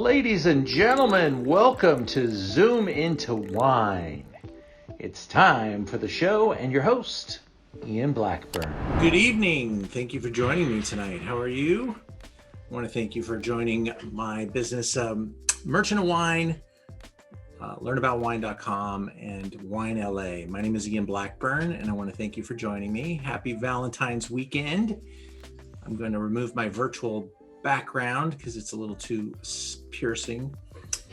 Ladies and gentlemen, welcome to Zoom into Wine. It's time for the show and your host, Ian Blackburn. Good evening. Thank you for joining me tonight. How are you? I want to thank you for joining my business, Merchant of Wine, learnaboutwine.com, and Wine LA. My name is Ian Blackburn, and I want to thank you for joining me. Happy Valentine's weekend. I'm going to remove my virtual background because it's a little too piercing.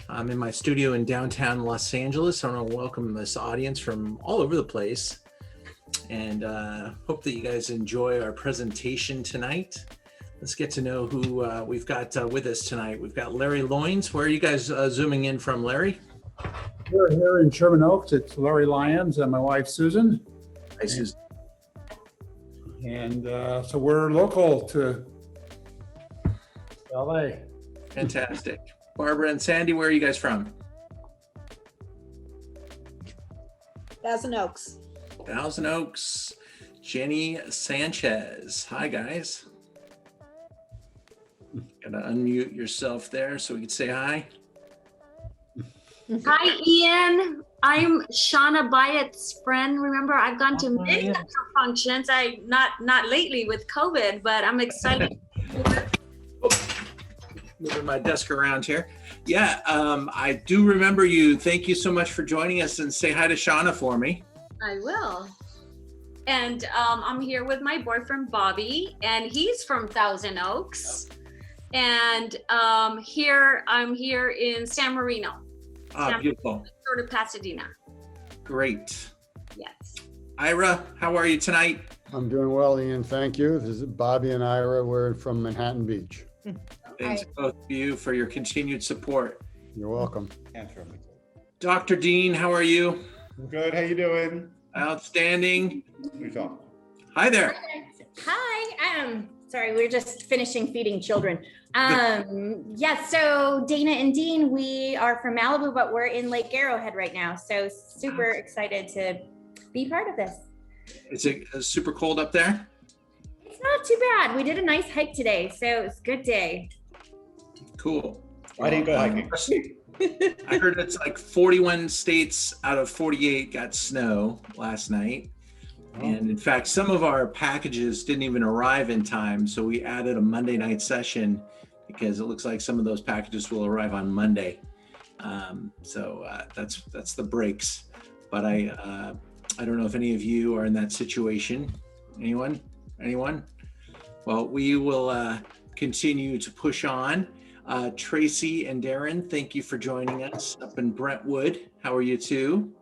I'm in my studio in downtown Los Angeles. I want to welcome this audience from all over the place, and hope that you guys enjoy our presentation tonight. Let's get to know who we've got with us tonight. We've got Larry Loynes. Where are you guys zooming in from, Larry? We're here in Sherman Oaks. It's Larry Lyons and my wife, Susan. Hi, Susan. And so we're local to LA. Fantastic. Barbara and Sandy, where are you guys from? Thousand Oaks. Thousand Oaks. Jenny Sanchez. Hi, guys. Gotta unmute yourself there so we can say hi. Hi, Ian. I'm Shauna Byatt's friend. Remember, I've gone to many of your functions. Not lately with COVID, but I'm excited. Moving my desk around here. Yeah, I do remember you. Thank you so much for joining us, and say hi to Shauna for me. I will. And I'm here with my boyfriend, Bobby, and he's from Thousand Oaks. And I'm here in San Marino. Ah, beautiful. Sort of Pasadena. Great. Yes. Ira, how are you tonight? I'm doing well, Ian. Thank you. This is Bobby and Ira. We're from Manhattan Beach. Thanks both of you for your continued support. You're welcome. Dr. Dean, how are you? Good. How you doing? Outstanding. We talk. Hi there. Hi. Sorry, we're just finishing feeding children. Yes, so Dana and Dean, we are from Malibu, but we're in Lake Arrowhead right now. So super excited to be part of this. Is it super cold up there? It's not too bad. We did a nice hike today, so it's a good day. Cool. I didn't go hiking. I heard it's like 41 states out of 48 got snow last night. And in fact, some of our packages didn't even arrive in time. So we added a Monday night session because it looks like some of those packages will arrive on Monday. So that's the breaks. But I don't know if any of you are in that situation. Anyone? Well, we will continue to push on. Tracy and Darren, thank you for joining us up in Brentwood. How are you two?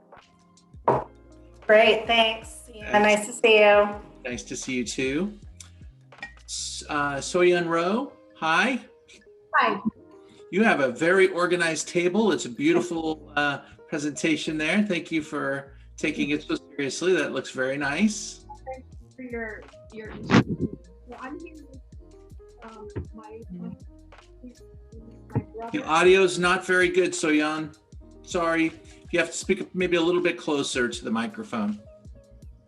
Great, thanks. Yeah, nice to see you. Nice to see you too. Soyeon Rowe, hi. Hi. You have a very organized table. It's a beautiful presentation there. Thank you for taking it so seriously. That looks very nice. Thanks for your well, I'm here with my brother. The audio's not very good, Soyeon. Sorry. You have to speak up maybe a little bit closer to the microphone.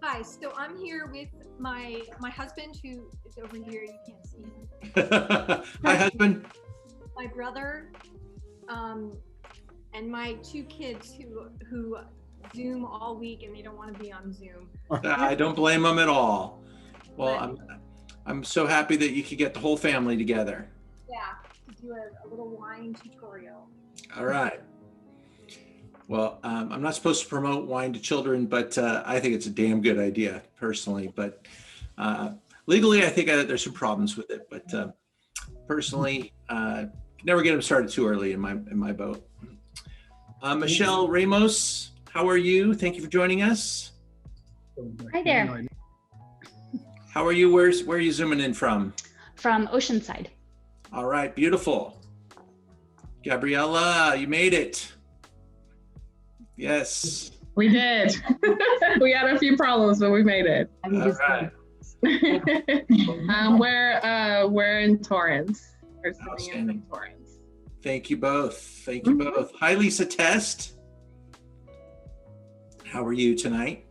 Hi, so I'm here with my husband, who is over here. You can't see him. Hi, husband. My brother, and my two kids who Zoom all week, and they don't want to be on Zoom. I don't blame them at all. Well, I'm so happy that you could get the whole family together. Yeah, to do a little wine tutorial. All right. Well, I'm not supposed to promote wine to children, but I think it's a damn good idea personally. But legally, I think there's some problems with it. But personally, never get them started too early in my boat. Michelle Ramos, how are you? Thank you for joining us. Hi there. How are you? Where are you zooming in from? From Oceanside. All right, beautiful. Gabriella, you made it. Yes. We did. We had a few problems, but we made it. All right. We're in Torrance. We're sitting in Torrance. Thank you both. Thank you both. Hi, Lisa Test. How are you tonight?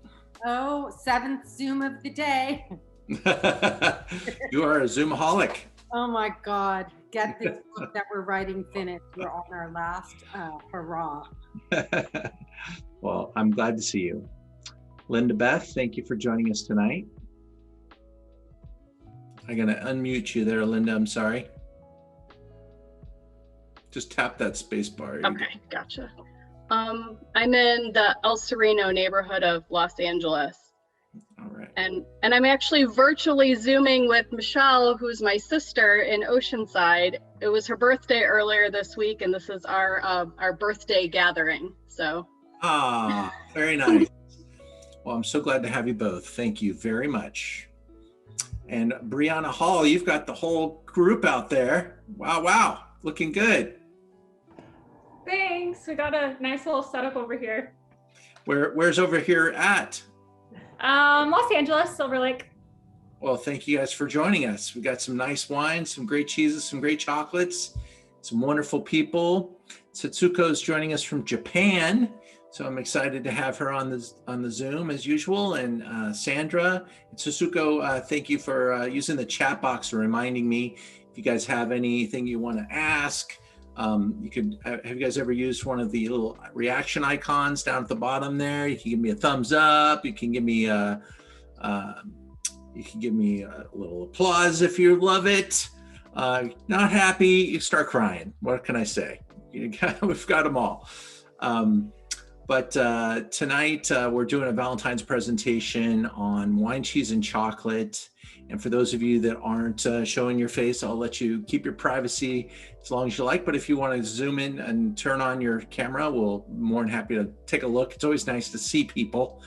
Oh, seventh Zoom of the day. You are a Zoomaholic. Oh my God. get this book that we're writing finished. We're on our last hurrah. Well, I'm glad to see you. Linda Beth, thank you for joining us tonight. I'm going to unmute you there, Linda. I'm sorry. Just tap that space bar. Okay, gotcha. I'm in the El Sereno neighborhood of Los Angeles. All right. And I'm actually virtually Zooming with Michelle, who's my sister in Oceanside. It was her birthday earlier this week, and this is our birthday gathering. So. Ah, very nice. Well, I'm so glad to have you both. Thank you very much. And Brianna Hall, you've got the whole group out there. Wow, looking good. Thanks. We got a nice little setup over here. Where's over here at? Los Angeles, Silver Lake. Well, thank you guys for joining us. We got some nice wines, some great cheeses, some great chocolates, some wonderful people. Satsuko is joining us from Japan, so I'm excited to have her on the Zoom as usual. And Sandra and Satsuko, thank you for using the chat box and reminding me if you guys have anything you want to ask. You could have you guys ever used one of the little reaction icons down at the bottom there? You can give me a thumbs up. You can give me a little applause if you love it. Not happy, you start crying. What can I say? We've got them all. But tonight we're doing a Valentine's presentation on wine, cheese, and chocolate. And for those of you that aren't showing your face, I'll let you keep your privacy as long as you like. But if you want to zoom in and turn on your camera, we'll more than happy to take a look. It's always nice to see people.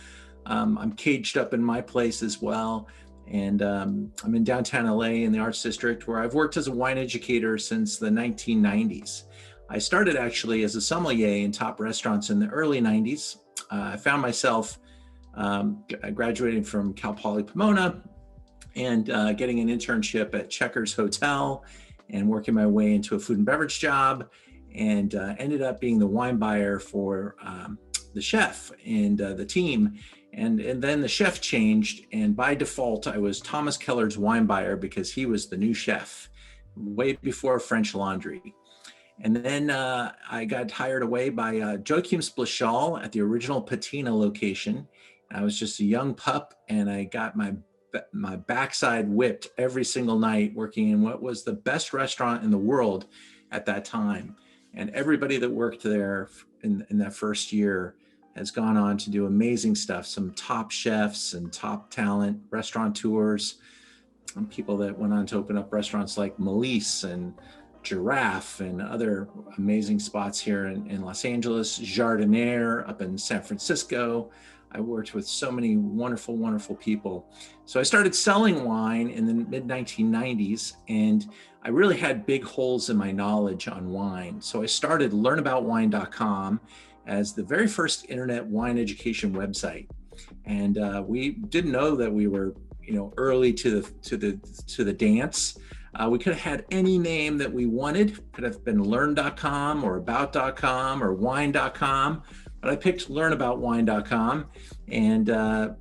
I'm caged up in my place as well. And I'm in downtown LA in the Arts District, where I've worked as a wine educator since the 1990s. I started actually as a sommelier in top restaurants in the early 90s. I found myself graduating from Cal Poly Pomona and getting an internship at Checkers Hotel and working my way into a food and beverage job, and ended up being the wine buyer for the chef and the team. And then the chef changed, and by default, I was Thomas Keller's wine buyer because he was the new chef way before French Laundry. And then I got hired away by Joachim Splichal at the original Patina location. I was just a young pup, and I got my backside whipped every single night working in what was the best restaurant in the world at that time. And everybody that worked there in that first year has gone on to do amazing stuff. Some top chefs and top talent, restaurateurs, and people that went on to open up restaurants like Melisse and Giraffe and other amazing spots here in Los Angeles, Jardiniere up in San Francisco. I worked with so many wonderful, wonderful people. So I started selling wine in the mid-1990s, and I really had big holes in my knowledge on wine. So I started learnaboutwine.com as the very first internet wine education website. And we didn't know that we were, early to the dance. We could have had any name that we wanted. Could have been learn.com or about.com or wine.com. But I picked learnaboutwine.com, and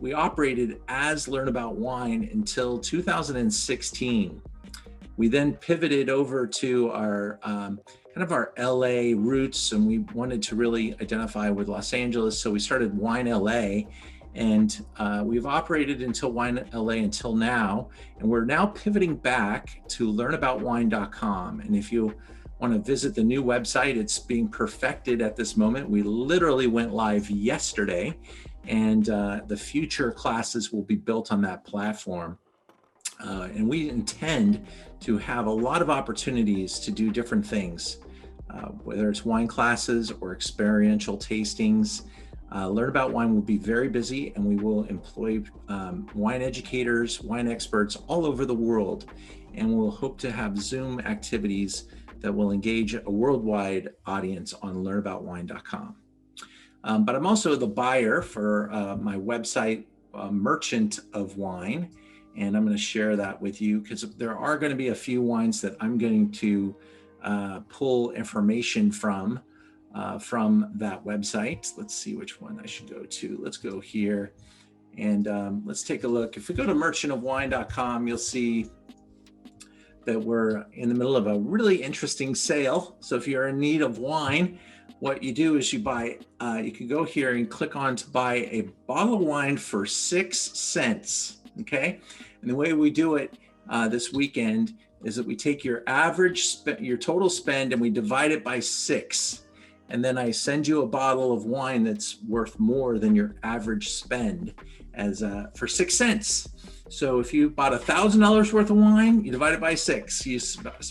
we operated as Learn About Wine until 2016. We then pivoted over to our kind of our LA roots, and we wanted to really identify with Los Angeles, so we started Wine LA, and we've operated until Wine LA until now, and we're now pivoting back to learnaboutwine.com. And if you want to visit the new website, it's being perfected at this moment. We literally went live yesterday, and the future classes will be built on that platform. And we intend to have a lot of opportunities to do different things, whether it's wine classes or experiential tastings. Learn About Wine will be very busy, and we will employ wine educators, wine experts all over the world, and we'll hope to have Zoom activities that will engage a worldwide audience on learnaboutwine.com. But I'm also the buyer for my website, Merchant of Wine, and I'm going to share that with you because there are going to be a few wines that I'm going to pull information from that website. Let's see which one I should go to. Let's go here, and let's take a look. If we go to merchantofwine.com, you'll see that we're in the middle of a really interesting sale. So if you're in need of wine, what you do is you can go here and click on to buy a bottle of wine for 6 cents, okay? And the way we do it this weekend is that we take your your total spend, and we divide it by 6. And then I send you a bottle of wine that's worth more than your average spend for 6 cents. So if you bought $1,000 worth of wine, you divide it by 6. You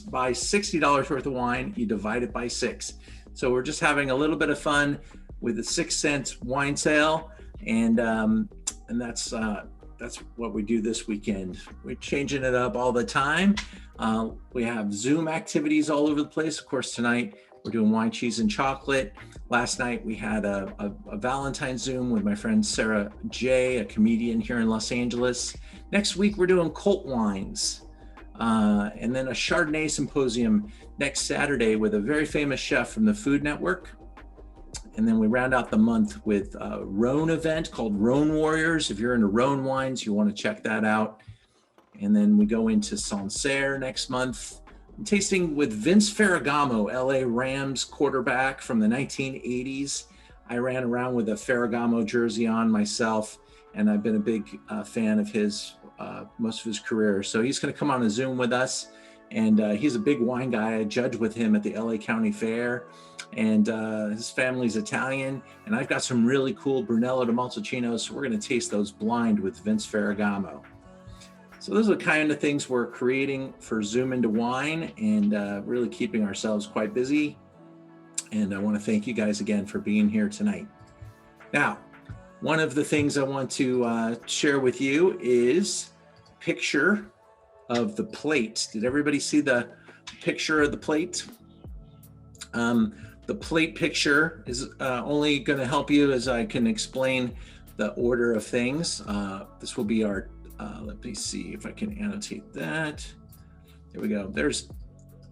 buy $60 worth of wine, you divide it by 6. So we're just having a little bit of fun with the 6 cents wine sale, and that's what we do this weekend. We're changing it up all the time. We have Zoom activities all over the place. Of course, tonight we're doing wine, cheese, and chocolate. Last night we had a Valentine Zoom with my friend Sarah J, a comedian here in Los Angeles. Next week we're doing cult wines. And then a Chardonnay symposium next Saturday with a very famous chef from the Food Network. And then we round out the month with a Rhone event called Rhone Warriors. If you're into Rhone wines, you want to check that out. And then we go into Sancerre next month. I'm tasting with Vince Ferragamo, LA Rams quarterback from the 1980s. I ran around with a Ferragamo jersey on myself, and I've been a big fan of his most of his career. So he's going to come on a Zoom with us, and he's a big wine guy. I judge with him at the LA County Fair, and his family's Italian, and I've got some really cool Brunello de Montalcino, so we're going to taste those blind with Vince Ferragamo. So those are the kind of things we're creating for Zoom into Wine, and really keeping ourselves quite busy. And I want to thank you guys again for being here tonight. Now, one of the things I want to share with you is a picture of the plate. Did everybody see the picture of the plate? The plate picture is only going to help you as I can explain the order of things. This will be our, let me see if I can annotate that. There we go. There's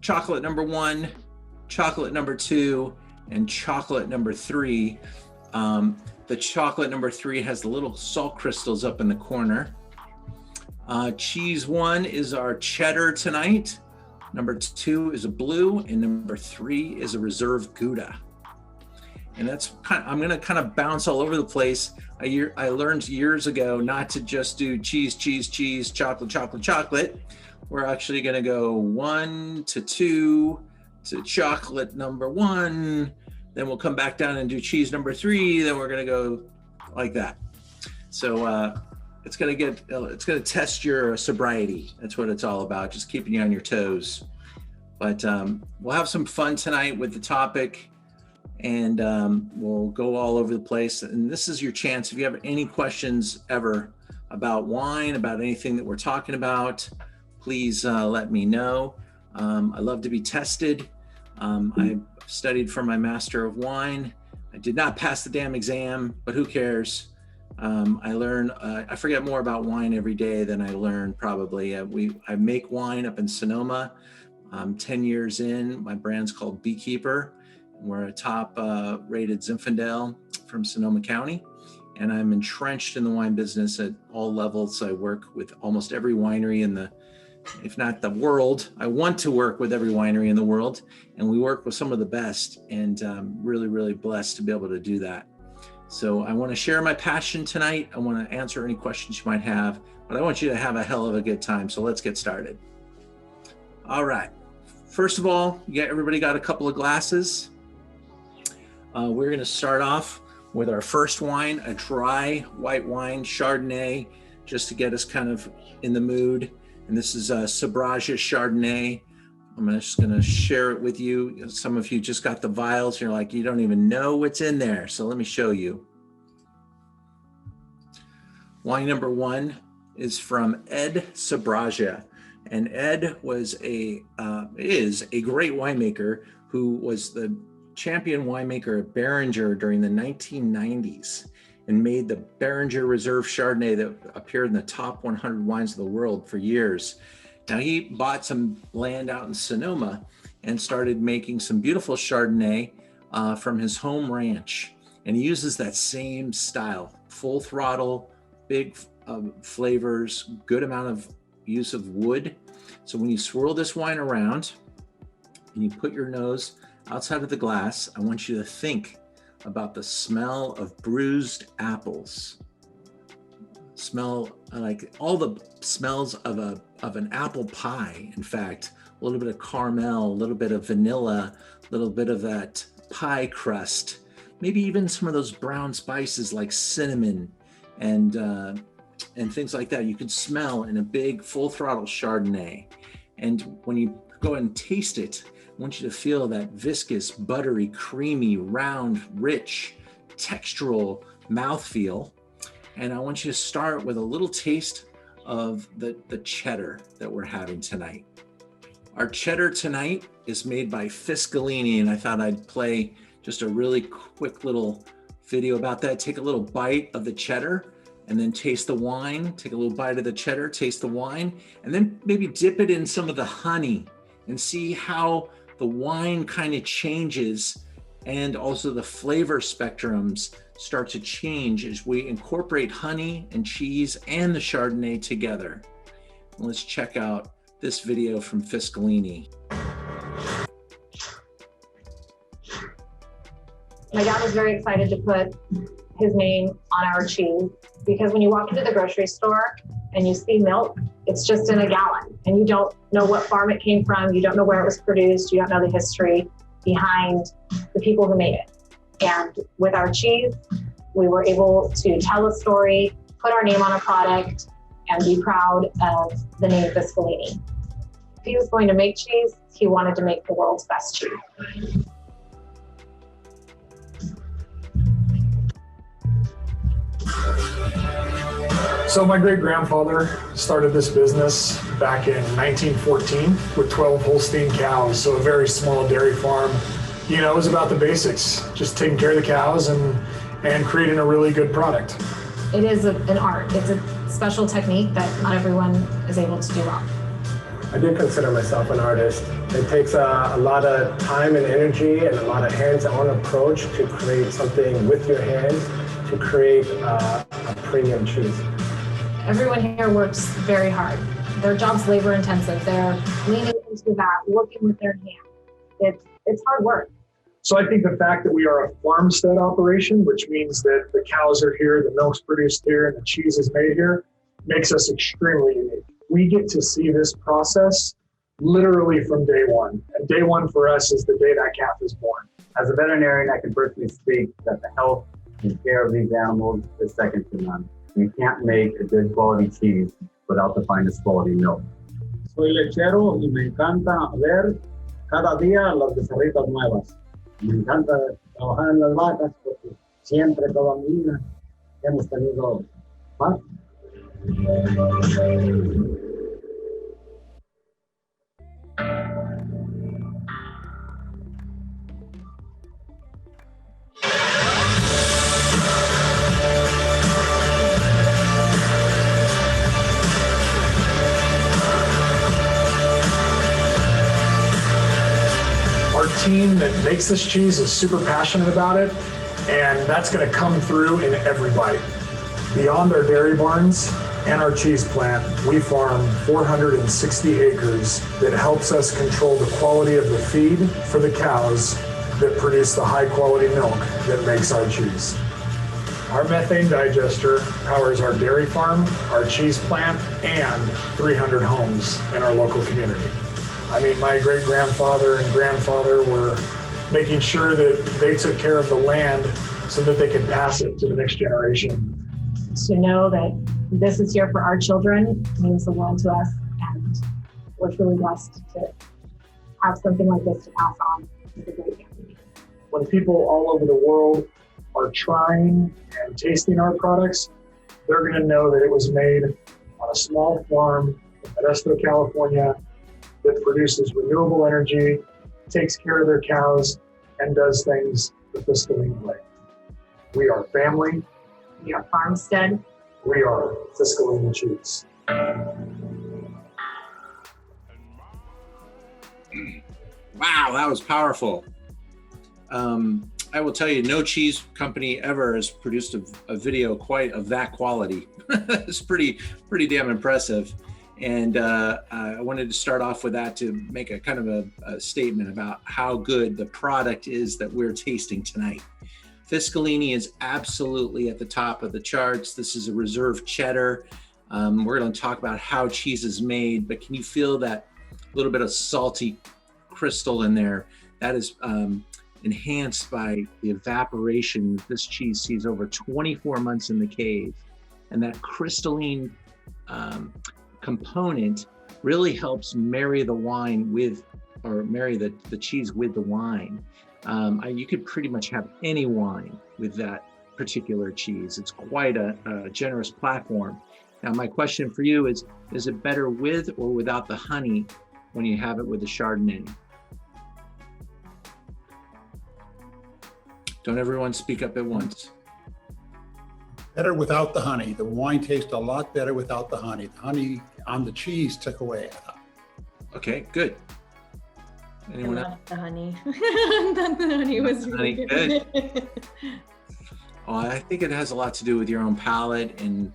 chocolate number 1, chocolate number 2, and chocolate number 3. The chocolate number 3 has the little salt crystals up in the corner. Cheese 1 is our cheddar tonight. Number 2 is a blue, and number 3 is a reserve Gouda. And that's I'm going to kind of bounce all over the place. I learned years ago not to just do cheese, cheese, cheese, chocolate, chocolate, chocolate. We're actually going to go 1 to 2 to chocolate number 1. Then we'll come back down and do cheese number 3. Then we're going to go like that. So it's going to test your sobriety. That's what it's all about, just keeping you on your toes. But we'll have some fun tonight with the topic, and we'll go all over the place. And this is your chance. If you have any questions ever about wine, about anything that we're talking about, please let me know. I love to be tested. I studied for my Master of Wine. I did not pass the damn exam, but who cares? I learn, I forget more about wine every day than I learn probably. I make wine up in Sonoma. 10 years in, my brand's called Beekeeper. We're a top rated Zinfandel from Sonoma County. And I'm entrenched in the wine business at all levels. I work with almost every winery in the, if not the world. I want to work with every winery in the world, and we work with some of the best, and really, really blessed to be able to do that. So I want to share my passion tonight. I want to answer any questions you might have, but I want you to have a hell of a good time. So let's get started. All right. First of all, everybody got a couple of glasses. We're going to start off with our first wine, a dry white wine, Chardonnay, just to get us kind of in the mood. And this is a Sabraja Chardonnay. I'm just going to share it with you. Some of you just got the vials. You're like, you don't even know what's in there. So let me show you. Wine number 1 is from Ed Sabraja. And Ed is a great winemaker who was the champion winemaker at Beringer during the 1990s and made the Beringer Reserve Chardonnay that appeared in the top 100 wines of the world for years. Now he bought some land out in Sonoma and started making some beautiful Chardonnay from his home ranch. And he uses that same style, full throttle, big flavors, good amount of use of wood. So when you swirl this wine around and you put your nose outside of the glass, I want you to think about the smell of bruised apples. Smell like all the smells of an apple pie. In fact, a little bit of caramel, a little bit of vanilla, a little bit of that pie crust, maybe even some of those brown spices like cinnamon and things like that. You could smell in a big full throttle Chardonnay. And when you go and taste it, I want you to feel that viscous, buttery, creamy, round, rich, textural mouthfeel. And I want you to start with a little taste of the cheddar that we're having tonight. Our cheddar tonight is made by Fiscalini, and I thought I'd play just a really quick little video about that. Take a little bite of the cheddar and then taste the wine. Take a little bite of the cheddar, taste the wine, and then maybe dip it in some of the honey and see how the wine kind of changes, and also the flavor spectrums start to change as we incorporate honey and cheese and the Chardonnay together. Let's check out this video from Fiscalini. My dad was very excited to put his name on our cheese because when you walk into the grocery store and you see milk, it's just in a gallon and you don't know what farm it came from, you don't know where it was produced, you don't know the history behind the people who made it. And with our cheese, we were able to tell a story, put our name on a product, and be proud of the name Fiscalini. If he was going to make cheese, he wanted to make the world's best cheese. So my great-grandfather started this business back in 1914 with 12 Holstein cows, so a very small dairy farm. You know, it was about the basics, just taking care of the cows and creating a really good product. It is an art. It's a special technique that not everyone is able to do well. I do consider myself an artist. It takes a lot of time and energy and a lot of hands-on approach to create something with your hands, to create a premium cheese. Everyone here works very hard. Their job's labor intensive. They're leaning into that, working with their hands. It's hard work. So I think the fact that we are a farmstead operation, which means that the cows are here, the milk's produced here, and the cheese is made here, makes us extremely unique. We get to see this process literally from day one. And day one for us is the day that calf is born. As a veterinarian, I can personally speak that the health and care of these animals is second to none. You can't make a good quality cheese without the finest quality milk. Soy lechero y me encanta ver cada día las becerritas nuevas. Me encanta trabajar en las vacas porque siempre toda mi vida hemos tenido paz. Team that makes this cheese is super passionate about it, and that's going to come through in every bite. Beyond our dairy barns and our cheese plant, we farm 460 acres that helps us control the quality of the feed for the cows that produce the high quality milk that makes our cheese. Our methane digester powers our dairy farm, our cheese plant, and 300 homes in our local community. I mean, my great-grandfather and grandfather were making sure that they took care of the land so that they could pass it to the next generation. To know that this is here for our children means the world to us, and we're truly blessed to have something like this to pass on to the great family. When people all over the world are trying and tasting our products, they're going to know that it was made on a small farm in Modesto, California, that produces renewable energy, takes care of their cows, and does things the Fiscalini way. We are family. We are farmstead. We are Fiscalini cheese. Wow, that was powerful. I will tell you, no cheese company ever has produced a video quite of that quality. It's pretty damn impressive. And I wanted to start off with that to make a kind of a statement about how good the product is that we're tasting tonight. Fiscalini is absolutely at the top of the charts. This is a reserve cheddar. We're going to talk about how cheese is made, but can you feel that little bit of salty crystal in there? That is enhanced by the evaporation this cheese sees over 24 months in the cave. And that crystalline component really helps marry the wine with, or marry the cheese with the wine. You could pretty much have any wine with that particular cheese. It's quite a generous platform. Now, my question for you is it better with or without the honey when you have it with the Chardonnay? Don't everyone speak up at once. Better without the honey. The wine tastes a lot better without the honey. The honey on the cheese took away. Okay, good. Anyone else? The honey. The honey was really good. Oh, I think it has a lot to do with your own palate and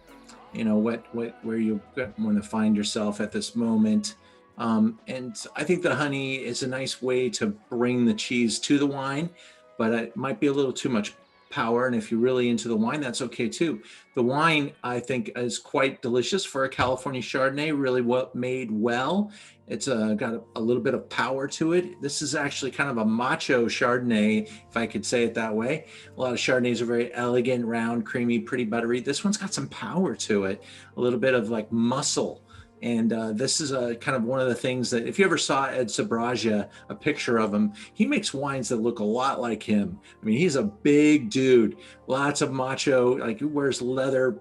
where you want to find yourself at this moment. And I think the honey is a nice way to bring the cheese to the wine, but it might be a little too much power. And if you're really into the wine, that's okay too. The wine, I think, is quite delicious for a California Chardonnay, really made well. It's got a little bit of power to it. This is actually kind of a macho Chardonnay, if I could say it that way. A lot of Chardonnays are very elegant, round, creamy, pretty buttery. This one's got some power to it, a little bit of like muscle. And this is kind of one of the things that, if you ever saw Ed Sabraja, a picture of him, he makes wines that look a lot like him. I mean, he's a big dude, lots of macho, like he wears leather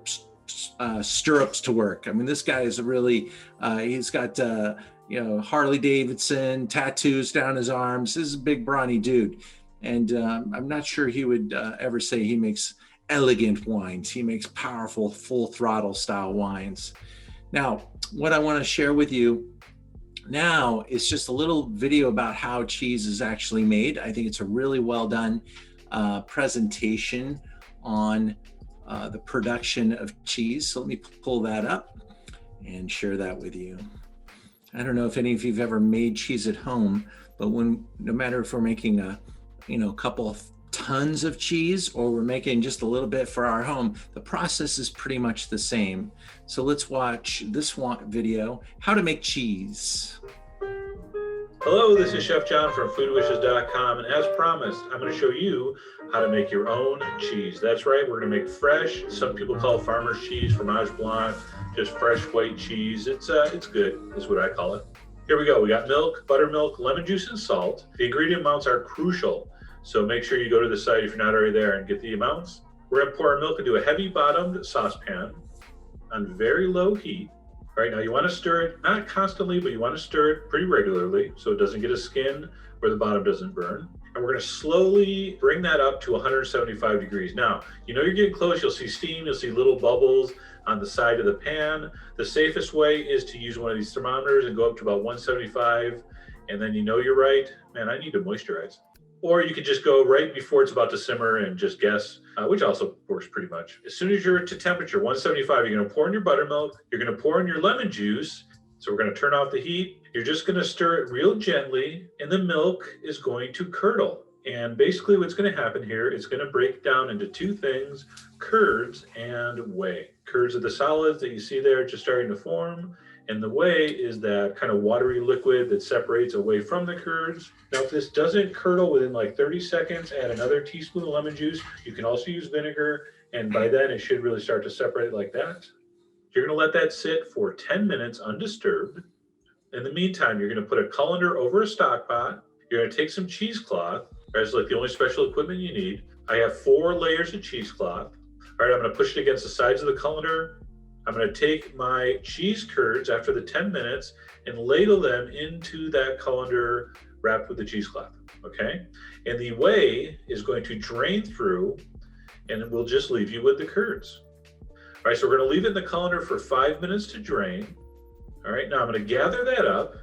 stirrups to work. I mean, this guy is really, he's got, Harley Davidson, tattoos down his arms. This is a big brawny dude. And I'm not sure he would ever say he makes elegant wines. He makes powerful, full throttle style wines. Now, what I want to share with you now is just a little video about how cheese is actually made. I think it's a really well done presentation on the production of cheese. So let me pull that up and share that with you. I don't know if any of you have ever made cheese at home, but no matter if we're making a couple of tons of cheese or we're making just a little bit for our home, the process is pretty much the same. So let's watch this video, how to make cheese. Hello, this is Chef John from foodwishes.com, and as promised, I'm going to show you how to make your own cheese. That's right, we're going to make fresh, some people call it farmer's cheese, fromage blanc, just fresh white cheese. It's good, is what I call it. Here we go. We got milk, buttermilk, lemon juice, and salt. The ingredient amounts are crucial, so make sure you go to the site if you're not already there and get the amounts. We're going to pour our milk into a heavy bottomed saucepan on very low heat. All right, now you want to stir it, not constantly, but you want to stir it pretty regularly so it doesn't get a skin where the bottom doesn't burn. And we're going to slowly bring that up to 175 degrees. Now, you're getting close, you'll see steam, you'll see little bubbles on the side of the pan. The safest way is to use one of these thermometers and go up to about 175, and then you're right. Man, I need to moisturize. Or you could just go right before it's about to simmer and just guess, which also works pretty much. As soon as you're to temperature 175, you're going to pour in your buttermilk. You're going to pour in your lemon juice. So we're going to turn off the heat. You're just going to stir it real gently, and the milk is going to curdle. And basically what's going to happen here is going to break down into two things, curds and whey. Curds are the solids that you see there just starting to form. And the whey is that kind of watery liquid that separates away from the curds. Now, if this doesn't curdle within like 30 seconds, add another teaspoon of lemon juice. You can also use vinegar, and by then it should really start to separate like that. You're going to let that sit for 10 minutes undisturbed. In the meantime, you're going to put a colander over a stock pot. You're going to take some cheesecloth. That's like the only special equipment you need. I have 4 layers of cheesecloth. All right, I'm going to push it against the sides of the colander. I'm going to take my cheese curds after the 10 minutes and ladle them into that colander wrapped with the cheesecloth, okay? And the whey is going to drain through, and it will just leave you with the curds. All right, so we're going to leave it in the colander for 5 minutes to drain. All right, now I'm going to gather that up.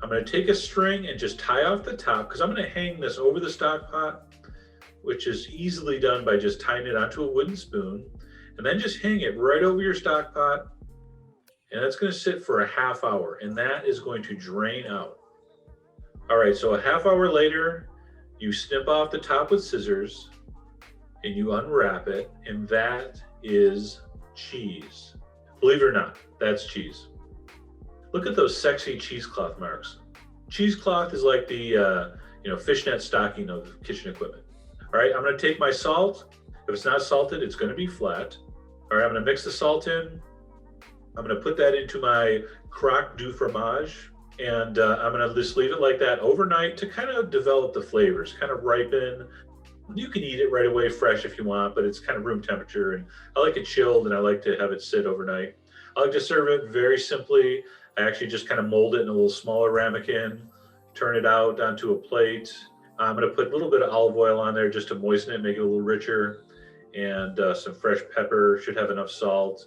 I'm going to take a string and just tie off the top, because I'm going to hang this over the stock pot, which is easily done by just tying it onto a wooden spoon. And then just hang it right over your stock pot and that's going to sit for a half hour, and that is going to drain out. All right, so a half hour later, you snip off the top with scissors and you unwrap it, and that is cheese. Believe it or not, that's cheese. Look at those sexy cheesecloth marks. Cheesecloth is like the fishnet stocking of kitchen equipment. All right, I'm gonna take my salt. If it's not salted, it's gonna be flat. All right, I'm gonna mix the salt in. I'm gonna put that into my croque du fromage, and I'm gonna just leave it like that overnight to kind of develop the flavors, kind of ripen. You can eat it right away fresh if you want, but it's kind of room temperature, and I like it chilled, and I like to have it sit overnight. I like to serve it very simply. I actually just kind of mold it in a little smaller ramekin, turn it out onto a plate. I'm gonna put a little bit of olive oil on there just to moisten it, make it a little richer, and some fresh pepper, should have enough salt.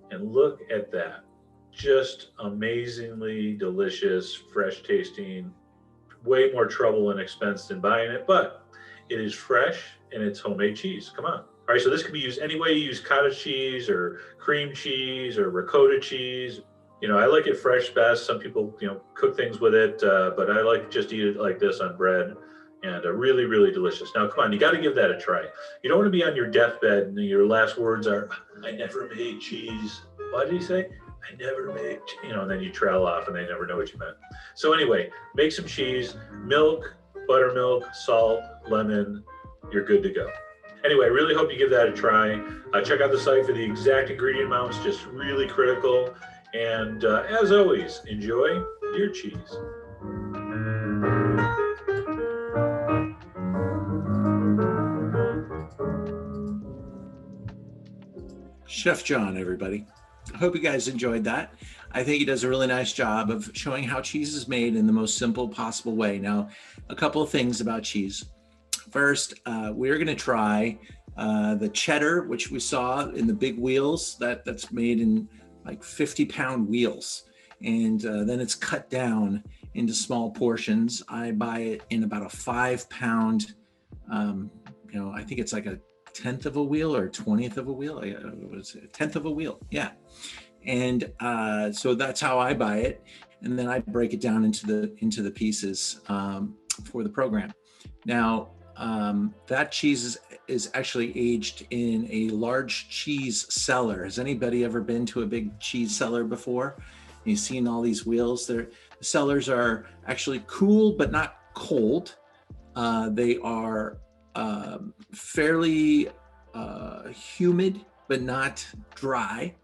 And look at that. Just amazingly delicious, fresh tasting, way more trouble and expense than buying it, but it is fresh and it's homemade cheese. Come on. All right, so this can be used any way you use cottage cheese or cream cheese or ricotta cheese. I like it fresh best. Some people, cook things with it, but I like to just eat it like this on bread, and really, really delicious. Now, come on, you got to give that a try. You don't want to be on your deathbed and your last words are, "I never made cheese." What did he say? "I never made," and then you trail off and they never know what you meant. So anyway, make some cheese, milk, buttermilk, salt, lemon, you're good to go. Anyway, I really hope you give that a try. Check out the site for the exact ingredient amounts, just really critical. And as always, enjoy your cheese. Chef John, everybody. I hope you guys enjoyed that. I think he does a really nice job of showing how cheese is made in the most simple possible way. Now, a couple of things about cheese. First, we're going to try the cheddar, which we saw in the big wheels. That's made in like 50-pound wheels. And then it's cut down into small portions. I buy it in about a 5-pound, I think it's like a 10th of a wheel or a 20th of a wheel. It was a 10th of a wheel. Yeah. And so that's how I buy it. And then I break it down into the pieces for the program. Now, that cheese is actually aged in a large cheese cellar. Has anybody ever been to a big cheese cellar before? You've seen all these wheels. The cellars are actually cool, but not cold. They are fairly humid, but not dry.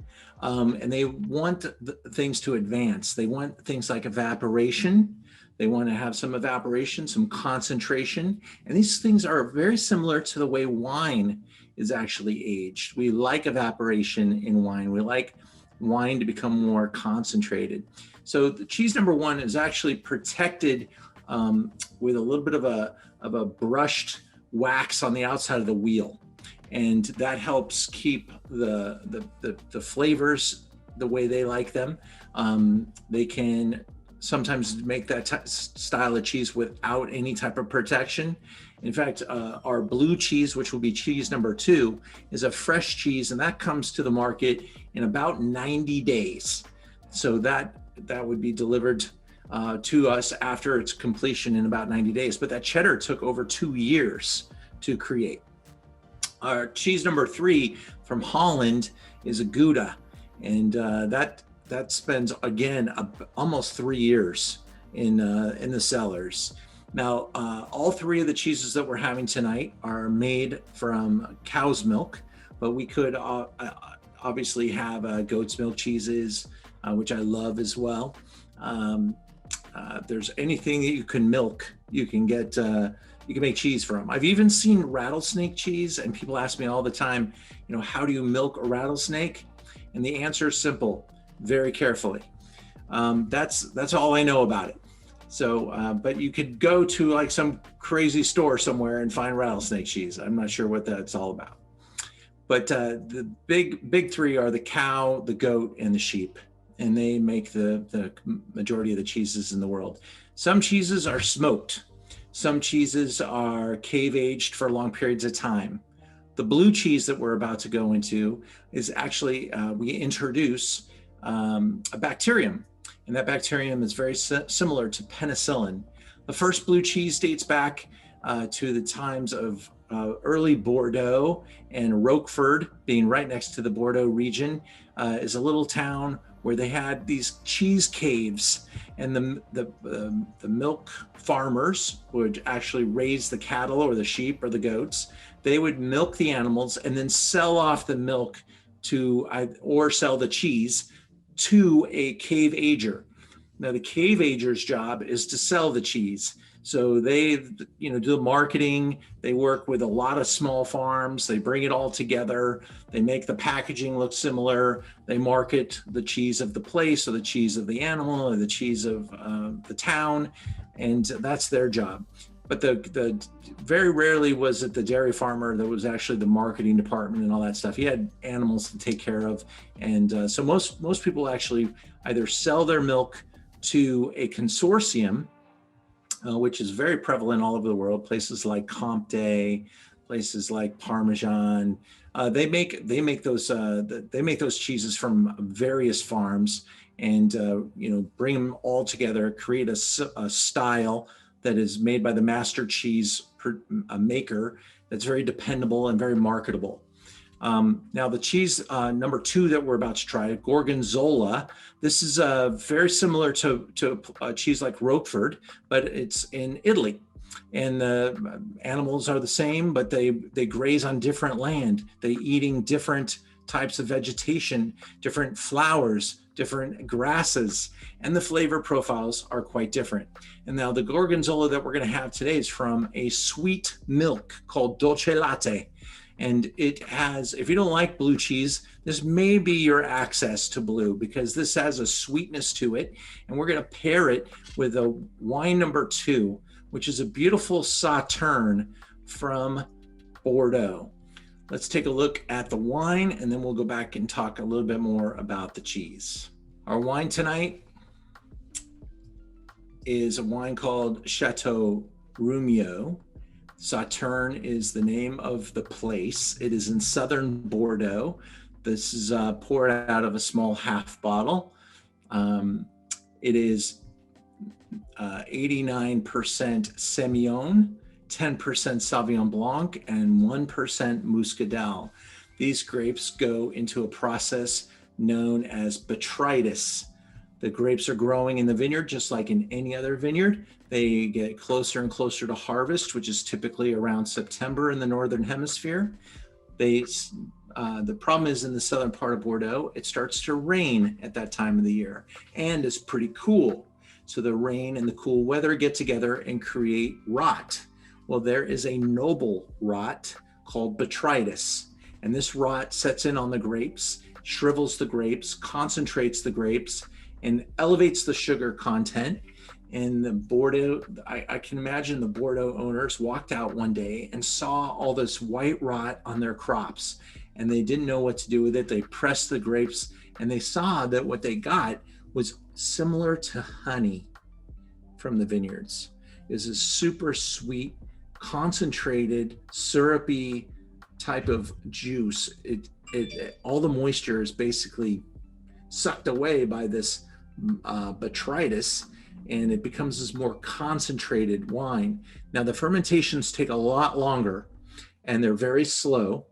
And they want things to advance. They want things like evaporation. They want to have some evaporation, some concentration. And these things are very similar to the way wine is actually aged. We like evaporation in wine. We like wine to become more concentrated. So the cheese number one is actually protected with a little bit of a brushed wax on the outside of the wheel. And that helps keep the flavors the way they like them. They can sometimes make that style of cheese without any type of protection. In fact, our blue cheese, which will be cheese number 2, is a fresh cheese, and that comes to the market in about 90 days. So that would be delivered to us after its completion in about 90 days. But that cheddar took over 2 years to create. Our cheese number 3 from Holland is a Gouda, and that spends, again, almost 3 years in the cellars. Now, all 3 of the cheeses that we're having tonight are made from cow's milk, but we could obviously have goat's milk cheeses, which I love as well. There's anything that you can milk, you can get, you can make cheese from. I've even seen rattlesnake cheese, and people ask me all the time, how do you milk a rattlesnake? And the answer is simple: very carefully. That's all I know about it. So, but you could go to like some crazy store somewhere and find rattlesnake cheese. I'm not sure what that's all about. But the big 3 are the cow, the goat, and the sheep. And they make the majority of the cheeses in the world. Some cheeses are smoked. Some cheeses are cave aged for long periods of time. The blue cheese that we're about to go into is actually, we introduce a bacterium, and that bacterium is very similar to penicillin. The first blue cheese dates back to the times of early Bordeaux, and Roquefort, being right next to the Bordeaux region, is a little town where they had these cheese caves, and the milk farmers would actually raise the cattle or the sheep or the goats. They would milk the animals and then sell off the milk or sell the cheese to a cave ager. Now the cave ager's job is to sell the cheese. So they, do the marketing. They work with a lot of small farms. They bring it all together. They make the packaging look similar. They market the cheese of the place, or the cheese of the animal, or the cheese of the town, and that's their job. But the very rarely was it the dairy farmer that was actually the marketing department and all that stuff. He had animals to take care of, and so most people actually either sell their milk to a consortium, which is very prevalent all over the world. Places like Comté, places like Parmesan, they make those cheeses from various farms, and bring them all together, create a style that is made by the master cheese maker that's very dependable and very marketable. Now the cheese number 2 that we're about to try, Gorgonzola. This is very similar to a cheese like Roquefort, but it's in Italy. And the animals are the same, but they graze on different land. They eating different types of vegetation, different flowers, different grasses, and the flavor profiles are quite different. And now the Gorgonzola that we're going to have today is from a sweet milk called Dolce Latte. And it has, if you don't like blue cheese, this may be your access to blue, because this has a sweetness to it. And we're going to pair it with a wine number 2, which is a beautiful Sauterne from Bordeaux. Let's take a look at the wine, and then we'll go back and talk a little bit more about the cheese. Our wine tonight is a wine called Chateau Roumeau. Sauterne is the name of the place. It is in southern Bordeaux. This is poured out of a small half bottle. It is 89% Semillon, 10% Sauvignon Blanc, and 1% Muscadel. These grapes go into a process known as botrytis. The grapes are growing in the vineyard just like in any other vineyard. They get closer and closer to harvest, which is typically around September in the Northern Hemisphere. The problem is, in the southern part of Bordeaux, it starts to rain at that time of the year, and it's pretty cool. So the rain and the cool weather get together and create rot. Well, there is a noble rot called botrytis, and this rot sets in on the grapes, shrivels the grapes, concentrates the grapes, and elevates the sugar content. And the Bordeaux, I can imagine the Bordeaux owners walked out one day and saw all this white rot on their crops, and they didn't know what to do with it. They pressed the grapes, and they saw that what they got was similar to honey from the vineyards. It's a super sweet, concentrated, syrupy type of juice. All the moisture is basically sucked away by this botrytis, and it becomes this more concentrated wine. Now the fermentations take a lot longer, and they're very slow,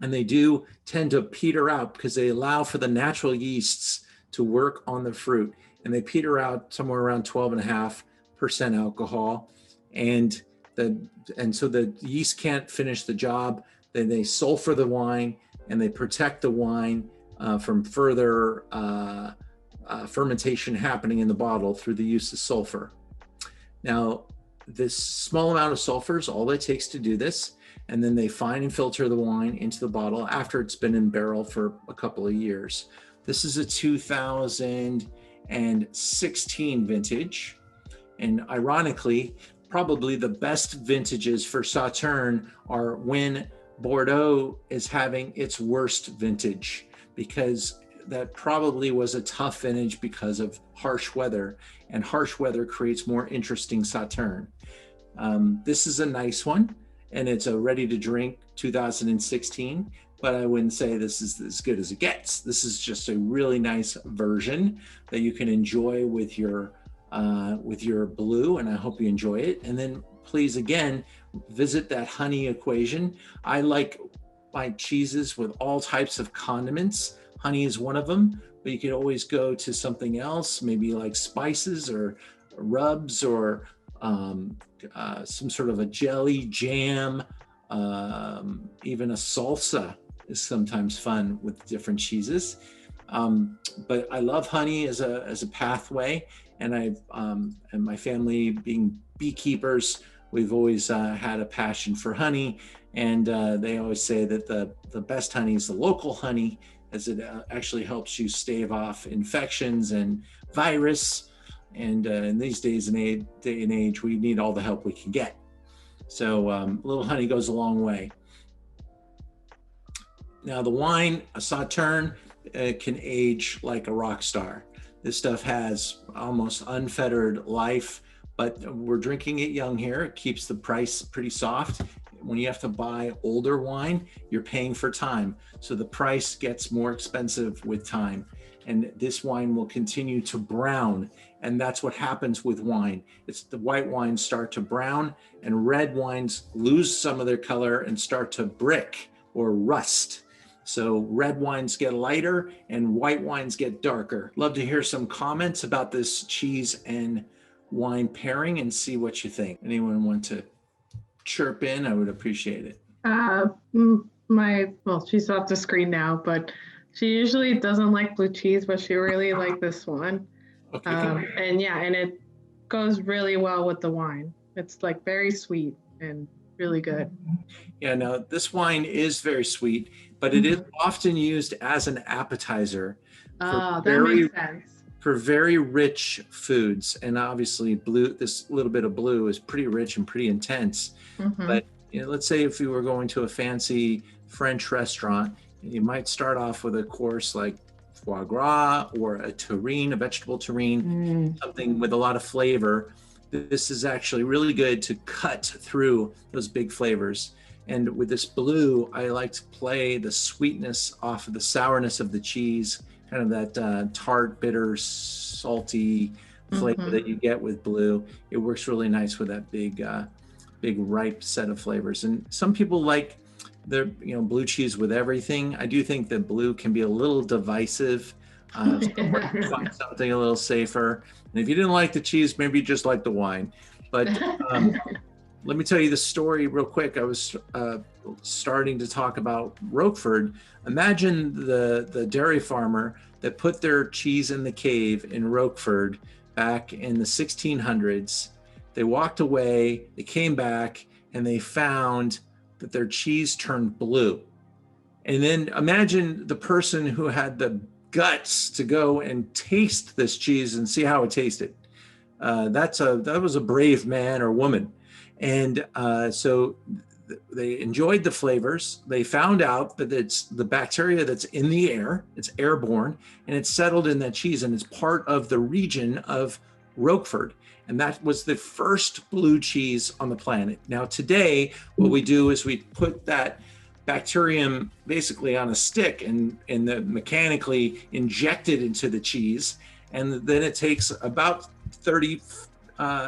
and they do tend to peter out because they allow for the natural yeasts to work on the fruit, and they peter out somewhere around 12.5% alcohol, and so the yeast can't finish the job. Then they sulfur the wine, and they protect the wine from further fermentation happening in the bottle through the use of sulfur. Now, this small amount of sulfur is all it takes to do this, and then they fine and filter the wine into the bottle after it's been in barrel for a couple of years. This is a 2016 vintage, and ironically, probably the best vintages for Sauterne are when Bordeaux is having its worst vintage, because that probably was a tough vintage because of harsh weather, and harsh weather creates more interesting Sauterne. This is a nice one, and it's a ready to drink 2016, but I wouldn't say this is as good as it gets. This is just a really nice version that you can enjoy with your blue, and I hope you enjoy it. And then please, again, visit that honey equation. I like my cheeses with all types of condiments. Honey is one of them, but you could always go to something else, maybe like spices or rubs or some sort of a jelly, jam, even a salsa is sometimes fun with different cheeses. But I love honey as a pathway, and and my family being beekeepers, we've always had a passion for honey, and they always say that the best honey is the local honey, as it actually helps you stave off infections and virus. And in these day and age, we need all the help we can get. So a little honey goes a long way. Now the wine, a Sauterne, can age like a rock star. This stuff has almost unfettered life, but we're drinking it young here. It keeps the price pretty soft. When you have to buy older wine, you're paying for time. So the price gets more expensive with time. And this wine will continue to brown. And that's what happens with wine. It's the white wines start to brown, and red wines lose some of their color and start to brick or rust. So red wines get lighter and white wines get darker. Love to hear some comments about this cheese and wine pairing and see what you think. Anyone want to chirp in? I would appreciate it. She's off the screen now, but she usually doesn't like blue cheese, but she really liked this one. Okay. And it goes really well with the wine. It's like very sweet and really good. Yeah, no, this wine is very sweet, but it is often used as an appetizer. Oh, that makes sense. For very rich foods. And obviously this little bit of blue is pretty rich and pretty intense. But let's say if you were going to a fancy French restaurant, you might start off with a course like foie gras or a terrine, a vegetable terrine, something with a lot of flavor. This is actually really good to cut through those big flavors. And with this blue, I like to play the sweetness off of the sourness of the cheese, kind of that tart, bitter, salty flavor that you get with blue. It works really nice with that big ripe set of flavors. And some people like their blue cheese with everything. I do think that blue can be a little divisive. So find something a little safer. And if you didn't like the cheese, maybe you just like the wine. But let me tell you the story real quick. I was starting to talk about Roquefort. Imagine the dairy farmer that put their cheese in the cave in Roquefort back in the 1600s. They walked away, they came back, and they found that their cheese turned blue. And then imagine the person who had the guts to go and taste this cheese and see how it tasted. That was a brave man or woman. And so they enjoyed the flavors. They found out that it's the bacteria that's in the air, it's airborne, and it's settled in that cheese, and it's part of the region of Roquefort. And that was the first blue cheese on the planet. Now today, what we do is we put that bacterium basically on a stick and mechanically inject it into the cheese. And then it takes about 30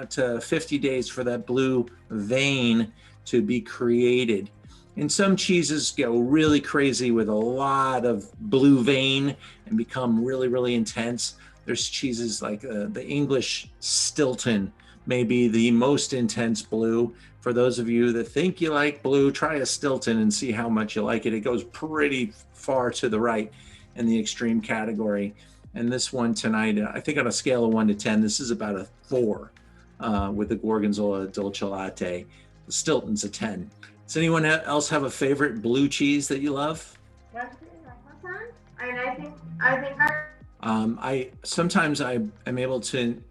to 50 days for that blue vein to be created. And some cheeses go really crazy with a lot of blue vein and become really, really intense. There's cheeses like the English Stilton, may be the most intense blue. For those of you that think you like blue, try a Stilton and see how much you like it. It goes pretty far to the right in the extreme category. And this one tonight, I think on a scale of 1 to 10, this is about a 4 with the Gorgonzola Dolce Latte. The Stilton's a 10. Does anyone else have a favorite blue cheese that you love? Sometimes I am able to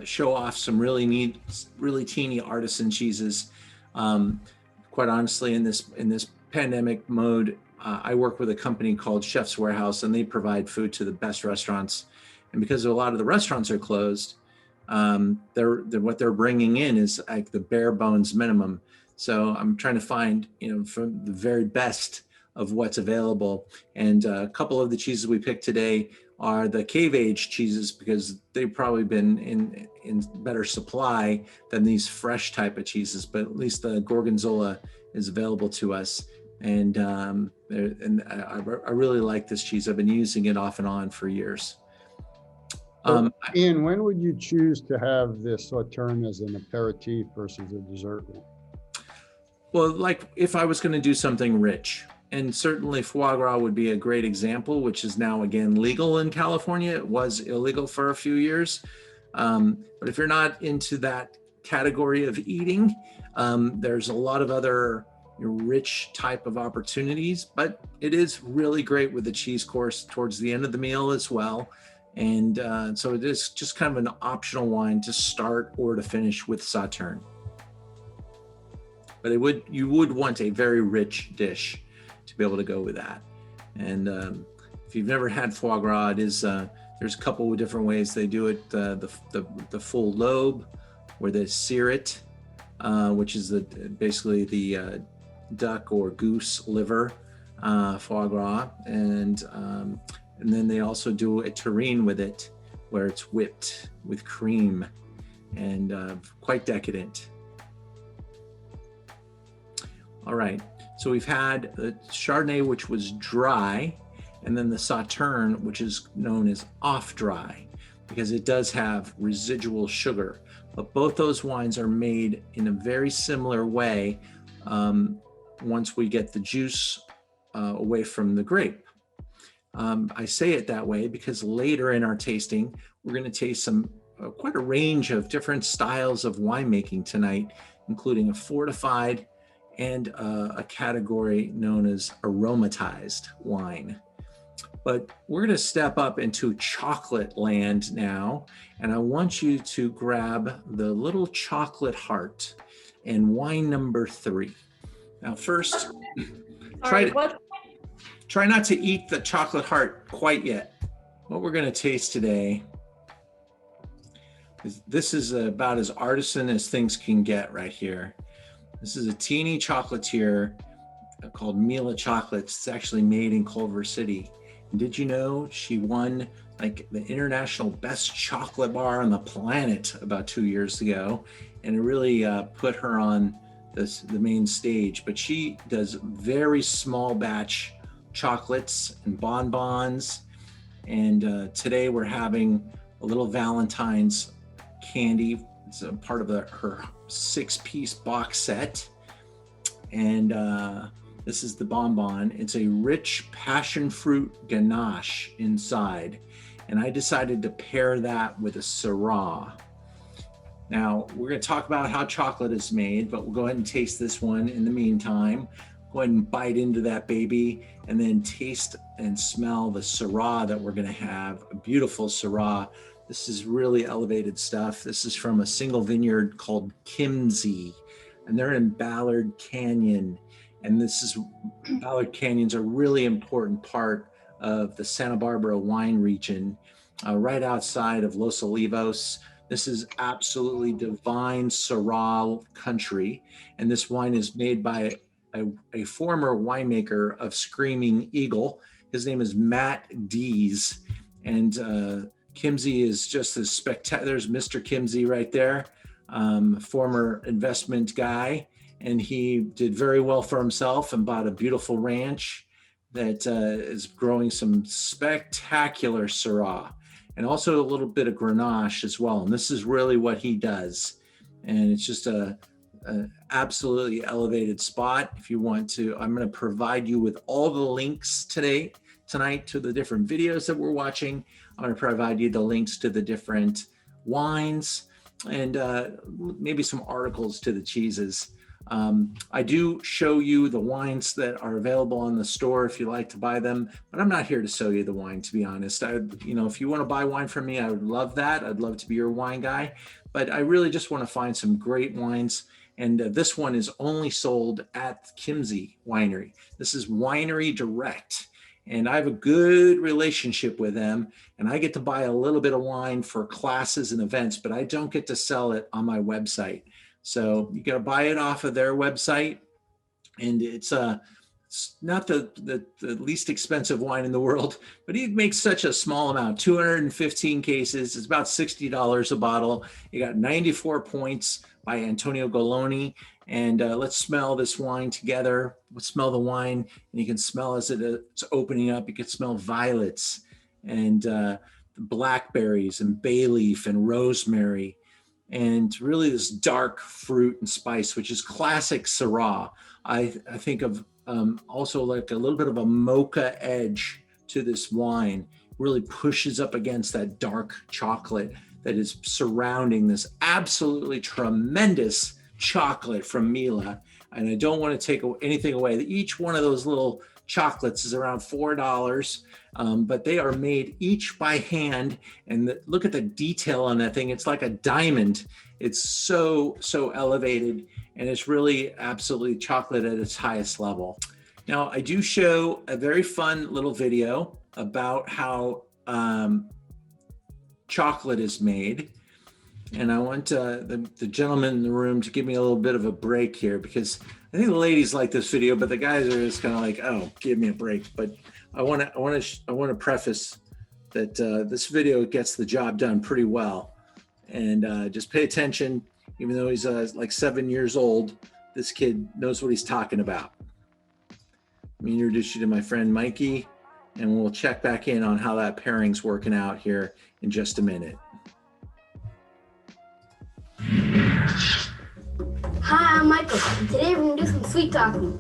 show off some really neat, really teeny artisan cheeses. Quite honestly, in this pandemic mode, I work with a company called Chef's Warehouse, and they provide food to the best restaurants. And because a lot of the restaurants are closed, what they're bringing in is like the bare bones minimum. So I'm trying to find, from the very best of what's available. And a couple of the cheeses we picked today are the cave age cheeses because they've probably been in better supply than these fresh type of cheeses, but at least the Gorgonzola is available to us. And I really like this cheese. I've been using it off and on for years. Ian, when would you choose to have this Sauterne as an aperitif versus a dessert? Well, like if I was going to do something rich, and certainly foie gras would be a great example, which is now again legal in California. It was illegal for a few years. But if you're not into that category of eating, there's a lot of other rich type of opportunities, but it is really great with the cheese course towards the end of the meal as well. And so it is just kind of an optional wine to start or to finish with Sauterne. But you would want a very rich dish to be able to go with that. And if you've never had foie gras, it is there's a couple of different ways they do it. The full lobe, where they sear it, which is basically the duck or goose liver foie gras, and then they also do a terrine with it, where it's whipped with cream and quite decadent. All right, so we've had the Chardonnay, which was dry, and then the Sauterne, which is known as off dry, because it does have residual sugar. But both those wines are made in a very similar way once we get the juice away from the grape. I say it that way because later in our tasting, we're going to taste quite a range of different styles of winemaking tonight, including a fortified and a category known as aromatized wine. But we're going to step up into chocolate land now, and I want you to grab the little chocolate heart and wine number 3. Now first, try not to eat the chocolate heart quite yet. What we're going to taste today this is about as artisan as things can get right here. This is a teeny chocolatier called Mila Chocolates. It's actually made in Culver City. And did you know she won like the international best chocolate bar on the planet about 2 years ago? And it really put her on the main stage. But she does very small batch chocolates and bonbons. And today we're having a little Valentine's candy. It's a part of her 6-piece box set. And this is the bonbon. It's a rich passion fruit ganache inside. And I decided to pair that with a Syrah. Now, we're going to talk about how chocolate is made, but we'll go ahead and taste this one in the meantime. Go ahead and bite into that baby and then taste and smell the Syrah that we're going to have, a beautiful Syrah. This is really elevated stuff. This is from a single vineyard called Kimsey, and they're in Ballard Canyon. And Ballard Canyon's a really important part of the Santa Barbara wine region, right outside of Los Olivos. This is absolutely divine Syrah country. And this wine is made by a former winemaker of Screaming Eagle. His name is Matt Dees. And Kimsey is just as spectacular. There's Mr. Kimsey right there, former investment guy. And he did very well for himself and bought a beautiful ranch that is growing some spectacular Syrah and also a little bit of Grenache as well. And this is really what he does. And it's just a absolutely elevated spot. If you want to, I'm going to provide you with all the links tonight to the different videos that we're watching. I'm going to provide you the links to the different wines and maybe some articles to the cheeses. I do show you the wines that are available in the store if you like to buy them, but I'm not here to sell you the wine, to be honest. If you want to buy wine from me, I would love that. I'd love to be your wine guy, but I really just want to find some great wines. And this one is only sold at Kimsey Winery. This is Winery Direct. And I have a good relationship with them, and I get to buy a little bit of wine for classes and events, but I don't get to sell it on my website. So you got to buy it off of their website, and it's It's not the least expensive wine in the world, but he makes such a small amount, 215 cases. It's about $60 a bottle. You got 94 points by Antonio Goloni. And let's smell this wine together. Let's smell the wine, and you can smell as it's opening up. You can smell violets and blackberries and bay leaf and rosemary, and really this dark fruit and spice, which is classic Syrah. I think of also like a little bit of a mocha edge to this wine. Really pushes up against that dark chocolate that is surrounding this absolutely tremendous chocolate from Mila. And I don't want to take anything away. Each one of those little chocolates is around $4, but they are made each by hand. And look at the detail on that thing. It's like a diamond. It's so elevated, and it's really absolutely chocolate at its highest level. Now, I do show a very fun little video about how chocolate is made. And I want the gentleman in the room to give me a little bit of a break here, because I think the ladies like this video, but the guys are just kind of like, oh, give me a break. But I want to preface that this video gets the job done pretty well. And just pay attention, even though he's like 7 years old, this kid knows what he's talking about. Let me introduce you to my friend Mikey, and we'll check back in on how that pairing's working out here in just a minute. Hi, I'm Michael. Today we're going to do some sweet talking.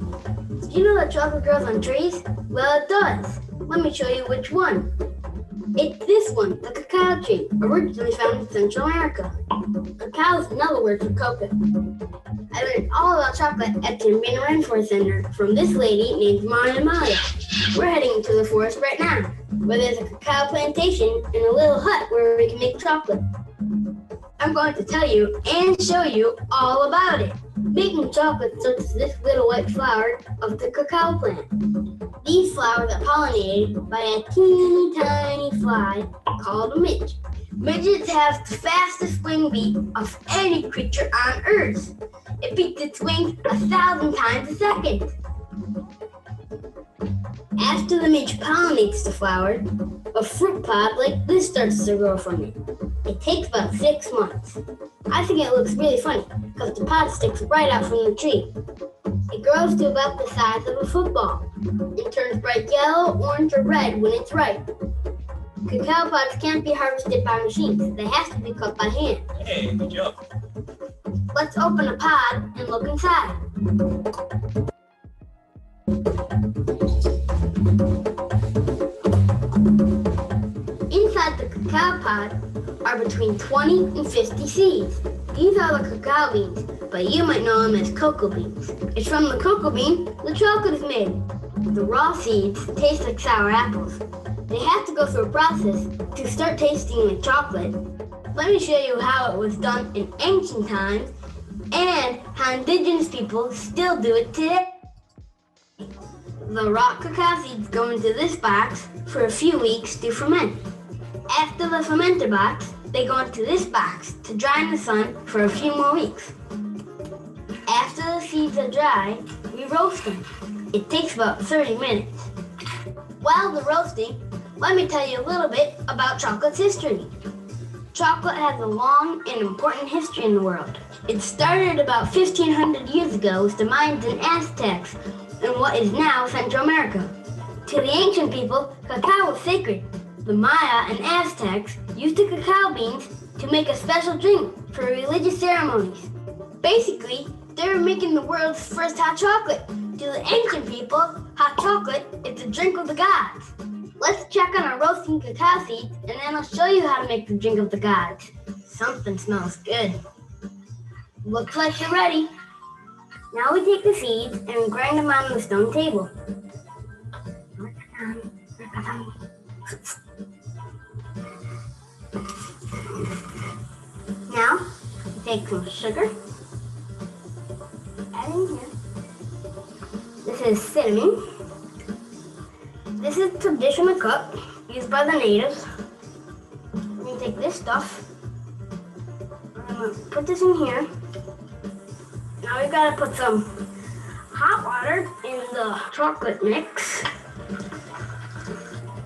Did you know that chocolate grows on trees? Well, it does. Let me show you which one. It's this one, the cacao tree, originally found in Central America. Cacao is another word for cocoa. I learned all about chocolate at the Indian Rainforest Center from this lady named Maya Maya. We're heading to the forest right now, where there's a cacao plantation and a little hut where we can make chocolate. I'm going to tell you and show you all about it. Making chocolate starts with this little white flower of the cacao plant. These flowers are pollinated by a teeny tiny fly called a midge. Midges have the fastest wing beat of any creature on Earth. It beats its wings 1,000 times a second. After the midge pollinates the flower, a fruit pod like this starts to grow from it. It takes about 6 months. I think it looks really funny because the pod sticks right out from the tree. It grows to about the size of a football. It turns bright yellow, orange, or red when it's ripe. Cacao pods can't be harvested by machines. They have to be cut by hand. Hey, good job. Let's open a pod and look inside. Inside the cacao pod are between 20 and 50 seeds. These are the cacao beans, but you might know them as cocoa beans. It's from the cocoa bean the chocolate is made. The raw seeds taste like sour apples. They have to go through a process to start tasting like chocolate. Let me show you how it was done in ancient times and how indigenous people still do it today. The raw cacao seeds go into this box for a few weeks to ferment. After the fermenter box, they go into this box to dry in the sun for a few more weeks. After the seeds are dry, we roast them. It takes about 30 minutes. While they're roasting, let me tell you a little bit about chocolate's history. Chocolate has a long and important history in the world. It started about 1,500 years ago with the Mayans and Aztecs in what is now Central America. To the ancient people, cacao was sacred. The Maya and Aztecs used the cacao beans to make a special drink for religious ceremonies. Basically, they were making the world's first hot chocolate. To the ancient people, hot chocolate is the drink of the gods. Let's check on our roasting cacao seeds, and then I'll show you how to make the drink of the gods. Something smells good. Looks like you're ready. Now we take the seeds and we grind them on the stone table. Now, take some sugar. Add in here. This is cinnamon. This is traditional cup used by the natives. We're going to take this stuff. I'm going to put this in here. Now we've got to put some hot water in the the chocolate mix.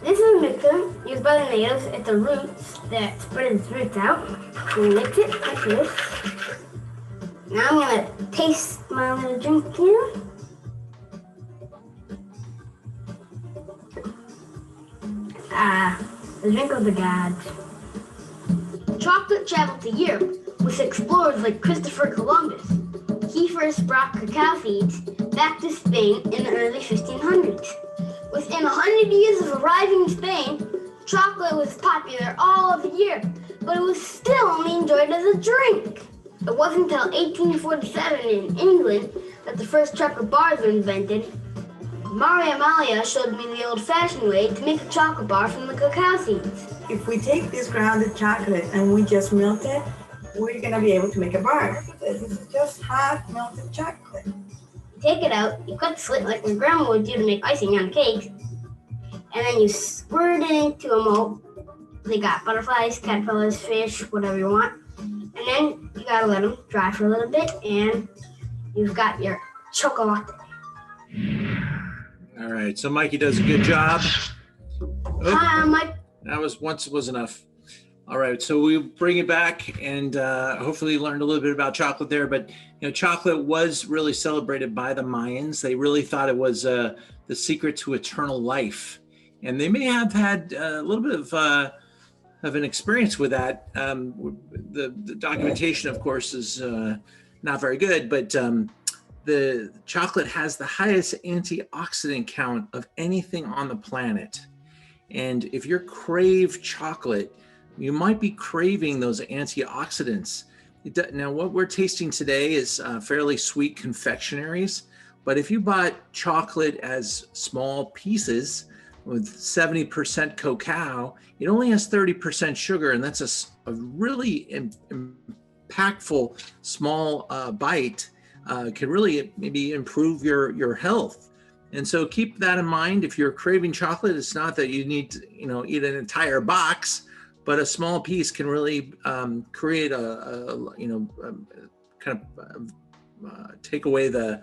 This is a mixer used by the natives at the roots that spread its roots out. We mix it like this. Now I'm gonna taste my little drink here. The drink of the gods. Chocolate traveled to Europe with explorers like Christopher Columbus. He first brought cacao seeds back to Spain in the early 1500s. Within 100 years of arriving in Spain, chocolate was popular all over Europe, but it was still only enjoyed as a drink. It wasn't until 1847 in England that the first chocolate bars were invented. Maria Amalia showed me the old-fashioned way to make a chocolate bar from the cacao seeds. If we take this grounded chocolate and we just melt it, we're gonna be able to make a bar. This is just hot melted chocolate. Take it out, you cut the slit like my grandma would do to make icing on cakes, and then you squirt it into a mold. They got butterflies, caterpillars, fish, whatever you want. And then you gotta let them dry for a little bit, and you've got your chocolate. All right, so Mikey does a good job. Hi, I'm Mike. That was enough. All right, so we'll bring it back, and hopefully you learned a little bit about chocolate there. But chocolate was really celebrated by the Mayans. They really thought it was the secret to eternal life, and they may have had a little bit of an experience with that. The documentation, of course, is not very good, but the chocolate has the highest antioxidant count of anything on the planet. And if you crave chocolate, you might be craving those antioxidants. Now, what we're tasting today is fairly sweet confectionaries, but if you bought chocolate as small pieces with 70% cacao, it only has 30% sugar, and that's a really impactful small bite. Can really maybe improve your health. And so keep that in mind. If you're craving chocolate, it's not that you need to eat an entire box, but a small piece can really create take away the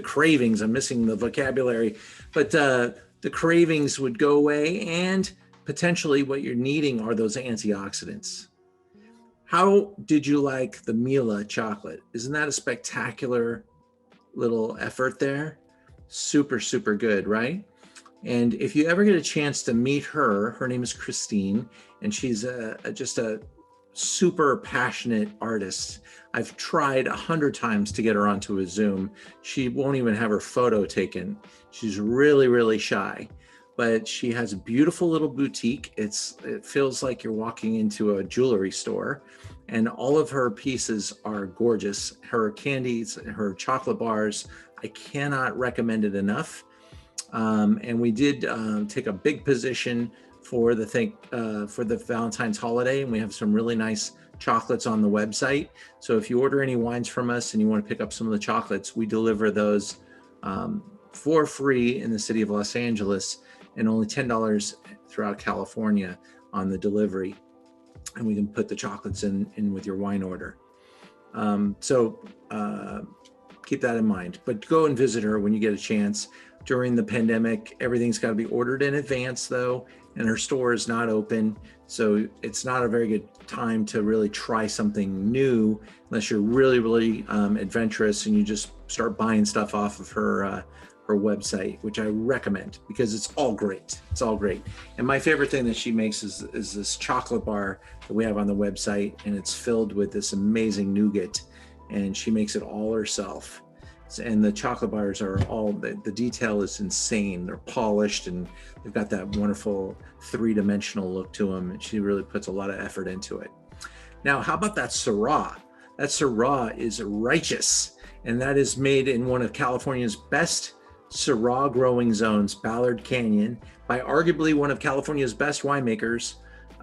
cravings. I'm missing the vocabulary, but the cravings would go away, and potentially what you're needing are those antioxidants. How did you like the Mila chocolate? Isn't that a spectacular little effort there? Super, super good, right? And if you ever get a chance to meet her name is Christine, and she's just a super passionate artist. I've tried 100 times to get her onto a Zoom. She won't even have her photo taken. She's really, really shy. But she has a beautiful little boutique. It feels like you're walking into a jewelry store, and all of her pieces are gorgeous. Her candies, her chocolate bars, I cannot recommend it enough. And we did take a big position for the Valentine's holiday, and we have some really nice chocolates on the website. So if you order any wines from us and you want to pick up some of the chocolates, we deliver those for free in the city of Los Angeles, and only $10 throughout California on the delivery. And we can put the chocolates in with your wine order. So keep that in mind, but go and visit her when you get a chance. During the pandemic, everything's got to be ordered in advance though, and her store is not open. So it's not a very good time to really try something new unless you're really, really adventurous and you just start buying stuff off of her website, which I recommend because it's all great. It's all great. And my favorite thing that she makes is this chocolate bar that we have on the website, and it's filled with this amazing nougat, and she makes it all herself. And the chocolate bars are all, the detail is insane. They're polished and they've got that wonderful three-dimensional look to them. And she really puts a lot of effort into it. Now, how about that Syrah? That Syrah is righteous, and that is made in one of California's best Syrah growing zones, Ballard Canyon, by arguably one of California's best winemakers,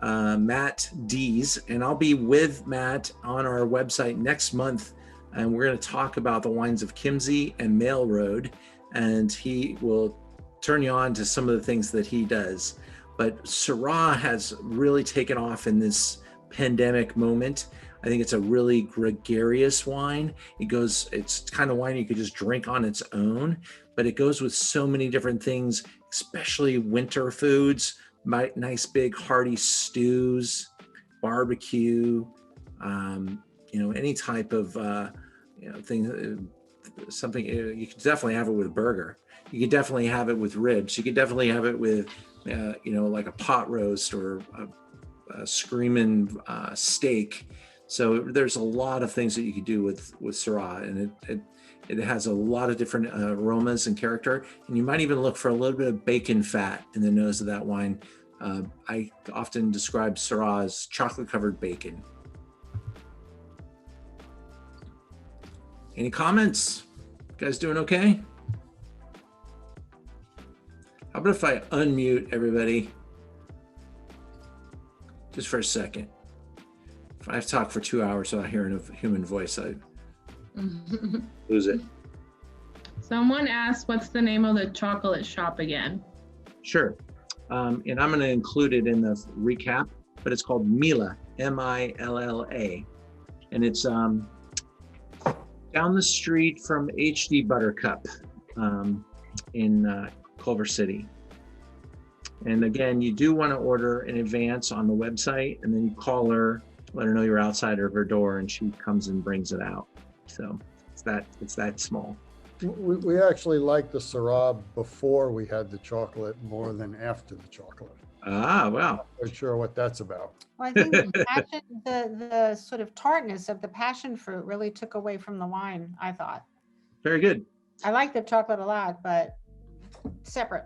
Matt Dees. And I'll be with Matt on our website next month, and we're going to talk about the wines of Kimsey and Mail Road, and he will turn you on to some of the things that he does. But Syrah has really taken off in this pandemic moment. I think it's a really gregarious wine. It's kind of wine you could just drink on its own, but it goes with so many different things, especially winter foods, nice big hearty stews, barbecue, any type of thing, something. You could definitely have it with a burger. You could definitely have it with ribs. You could definitely have it with, like a pot roast or a screaming steak. So there's a lot of things that you could do with Syrah, and it has a lot of different aromas and character. And you might even look for a little bit of bacon fat in the nose of that wine. I often describe Syrah as chocolate-covered bacon. Any comments? You guys doing okay? How about if I unmute everybody just for a second? If I talk for 2 hours without hearing a human voice, I lose it. Someone asked, what's the name of the chocolate shop again? Sure. And I'm going to include it in the recap, but it's called Mila, M-I-L-L-A. And it's down the street from HD Buttercup in Culver City. And again, you do want to order in advance on the website, and then you call her, let her know you're outside of her door, and she comes and brings it out. So it's that small. We actually liked the Syrah before we had the chocolate more than after the chocolate. Ah, wow. Not quite sure what that's about. Well, I think the sort of tartness of the passion fruit really took away from the wine, I thought. Very good. I like the chocolate a lot, but separate.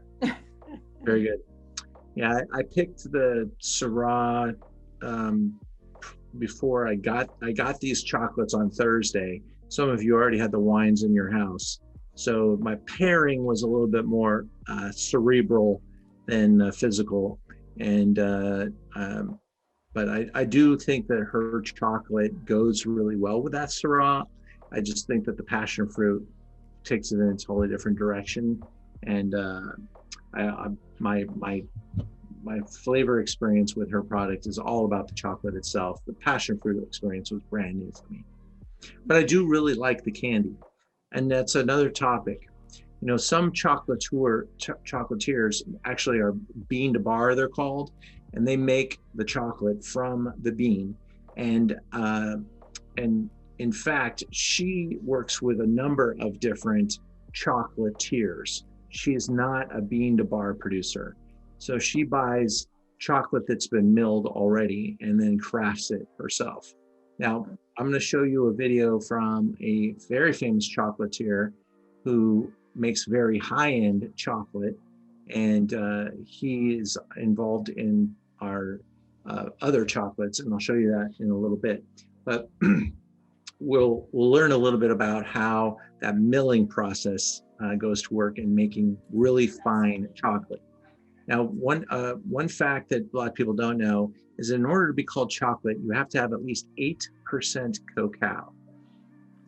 Very good. Yeah, I picked the Syrah before I got these chocolates on Thursday. Some of you already had the wines in your house. So my pairing was a little bit more cerebral than physical. And but I do think that her chocolate goes really well with that Syrah. I just think that the passion fruit takes it in a totally different direction. And my flavor experience with her product is all about the chocolate itself. The passion fruit experience was brand new to me. But I do really like the candy. And that's another topic. Some chocolatiers actually are bean to bar, they're called, and they make the chocolate from the bean. And in fact, she works with a number of different chocolatiers. She is not a bean to bar producer. So she buys chocolate that's been milled already and then crafts it herself. Now, I'm going to show you a video from a very famous chocolatier who makes very high-end chocolate, and he is involved in our other chocolates, and I'll show you that in a little bit. But we'll learn a little bit about how that milling process goes to work in making really fine chocolate. Now, one fact that a lot of people don't know is in order to be called chocolate, you have to have at least 8% cacao.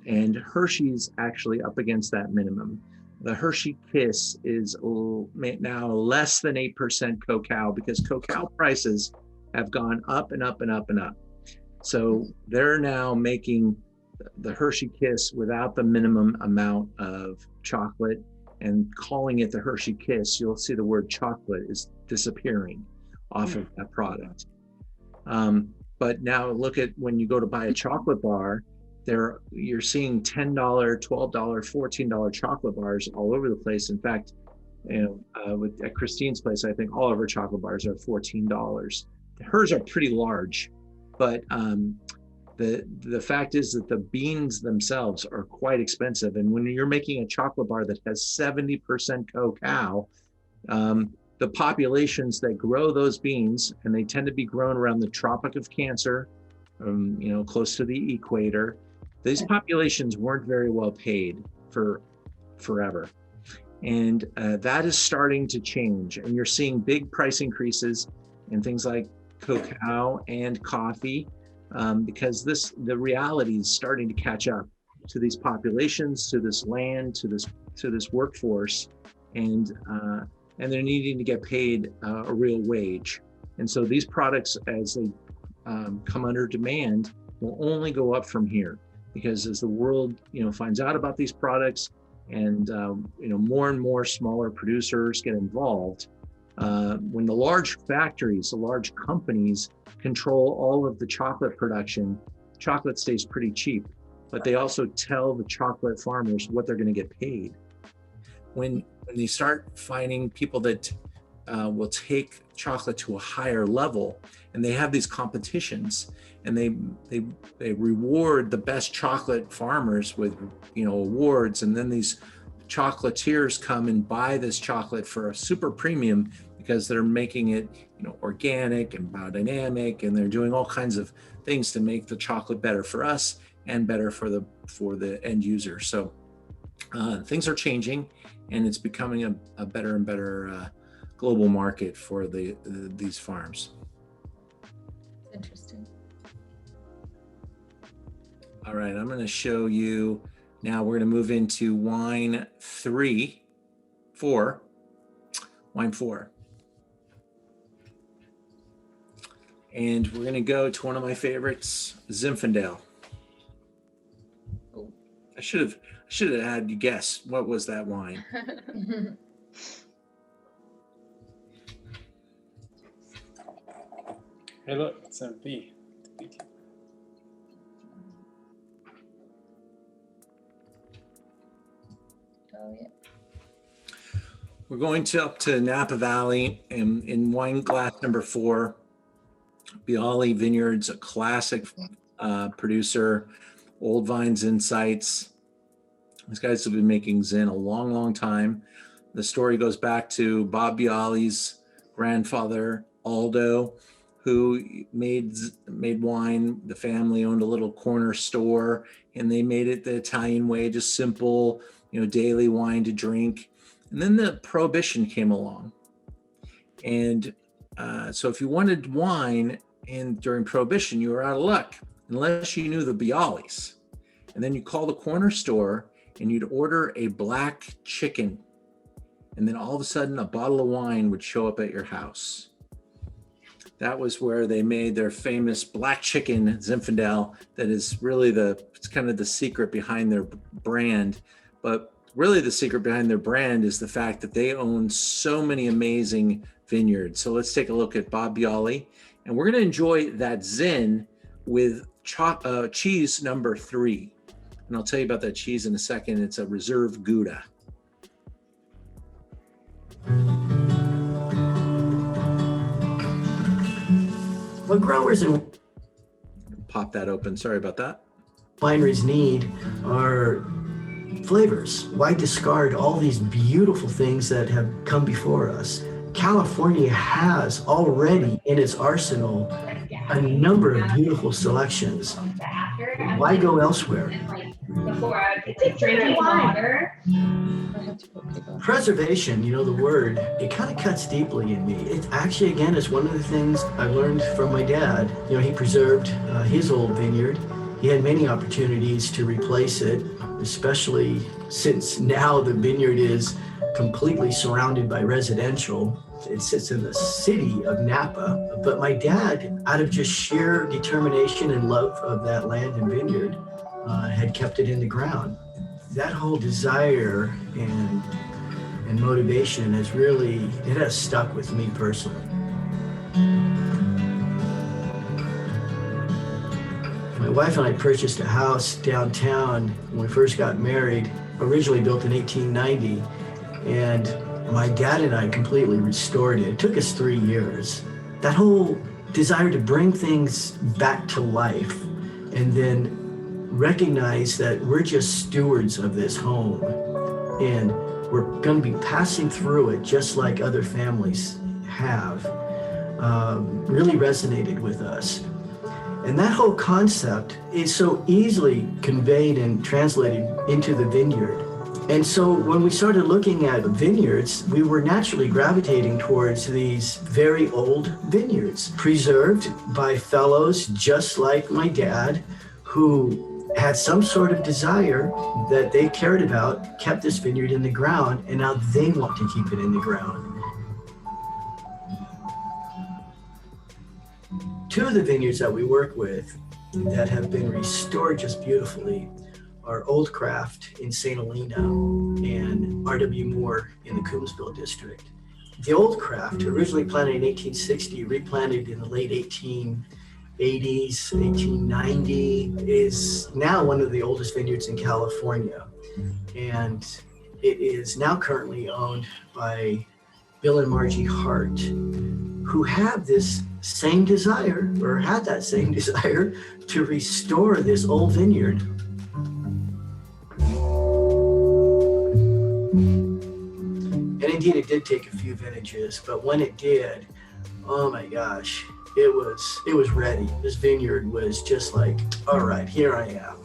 And Hershey's actually up against that minimum. The Hershey Kiss is now less than 8% cacao because cacao prices have gone up and up and up and up. So they're now making the Hershey Kiss without the minimum amount of chocolate and calling it the Hershey Kiss. You'll see the word chocolate is disappearing off of that product. But now look at when you go to buy a chocolate bar, you're seeing $10, $12, $14 chocolate bars all over the place. In fact, at Christine's place, I think all of her chocolate bars are $14. Hers are pretty large, but the fact is that the beans themselves are quite expensive. And when you're making a chocolate bar that has 70% cacao, the populations that grow those beans, and they tend to be grown around the Tropic of Cancer, close to the equator, these populations weren't very well paid for forever. And that is starting to change. And you're seeing big price increases in things like cacao and coffee, because the reality is starting to catch up to these populations, to this land, to this workforce, and they're needing to get paid a real wage. And so these products, as they come under demand, will only go up from here, because as the world, finds out about these products and, more and more smaller producers get involved, when the large factories, the large companies control all of the chocolate production, chocolate stays pretty cheap, but they also tell the chocolate farmers what they're going to get paid. When they start finding people that will take chocolate to a higher level, and they have these competitions, and they reward the best chocolate farmers with awards, and then these chocolatiers come and buy this chocolate for a super premium because they're making it organic and biodynamic, and they're doing all kinds of things to make the chocolate better for us and better for the end user. So things are changing, and it's becoming a better and better global market for these farms. Interesting. All right, I'm going to show you now. We're going to move into wine 4. And we're going to go to one of my favorites, Zinfandel. Oh, I should have had you guess what was that wine. Hey, look, it's a V. Oh, yeah. We're going up to Napa Valley in wine glass number 4. Bialy Vineyards, a classic producer, Old Vines Insights. These guys have been making Zin a long, long time. The story goes back to Bob Bialy's grandfather, Aldo, who made wine. The family owned a little corner store, and they made it the Italian way, just simple, daily wine to drink. And then the Prohibition came along. And so if you wanted wine during Prohibition, you were out of luck, unless you knew the Bialys. And then you call the corner store and you'd order a black chicken. And then all of a sudden a bottle of wine would show up at your house. That was where they made their famous black chicken Zinfandel. That is really it's kind of the secret behind their brand. But really the secret behind their brand is the fact that they own so many amazing vineyards. So let's take a look at Bob Bialy, and we're going to enjoy that Zin with cheese number 3. And I'll tell you about that cheese in a second. It's a reserve Gouda. What growers and Pop that open. Sorry about that. wineries need are flavors. Why discard all these beautiful things that have come before us? California has already in its arsenal a number of beautiful selections. Why go elsewhere? Preservation, the word, it kind of cuts deeply in me. It actually, again, is one of the things I learned from my dad. He preserved his old vineyard. He had many opportunities to replace it, especially since now the vineyard is completely surrounded by residential. It sits in the city of Napa. But my dad, out of just sheer determination and love of that land and vineyard, had kept it in the ground. That whole desire and motivation has stuck with me personally. My wife and I purchased a house downtown when we first got married, originally built in 1890, and my dad and I completely restored it. It took us 3 years. That whole desire to bring things back to life and then recognize that we're just stewards of this home and we're going to be passing through it just like other families have, really resonated with us. And that whole concept is so easily conveyed and translated into the vineyard. And so when we started looking at vineyards, we were naturally gravitating towards these very old vineyards, preserved by fellows just like my dad, who had some sort of desire that they cared about, kept this vineyard in the ground, and now they want to keep it in the ground. 2 of the vineyards that we work with that have been restored just beautifully are Old Craft in St. Helena and R.W. Moore in the Coombsville district. The Old Craft, originally planted in 1860, replanted in the late 1880s, 1890, is now one of the oldest vineyards in California. And it is now currently owned by Bill and Margie Hart, who have this same desire, or had that same desire, to restore this old vineyard. And indeed, it did take a few vintages, but when it did, oh my gosh, it was ready. This vineyard was just like, all right, here I am.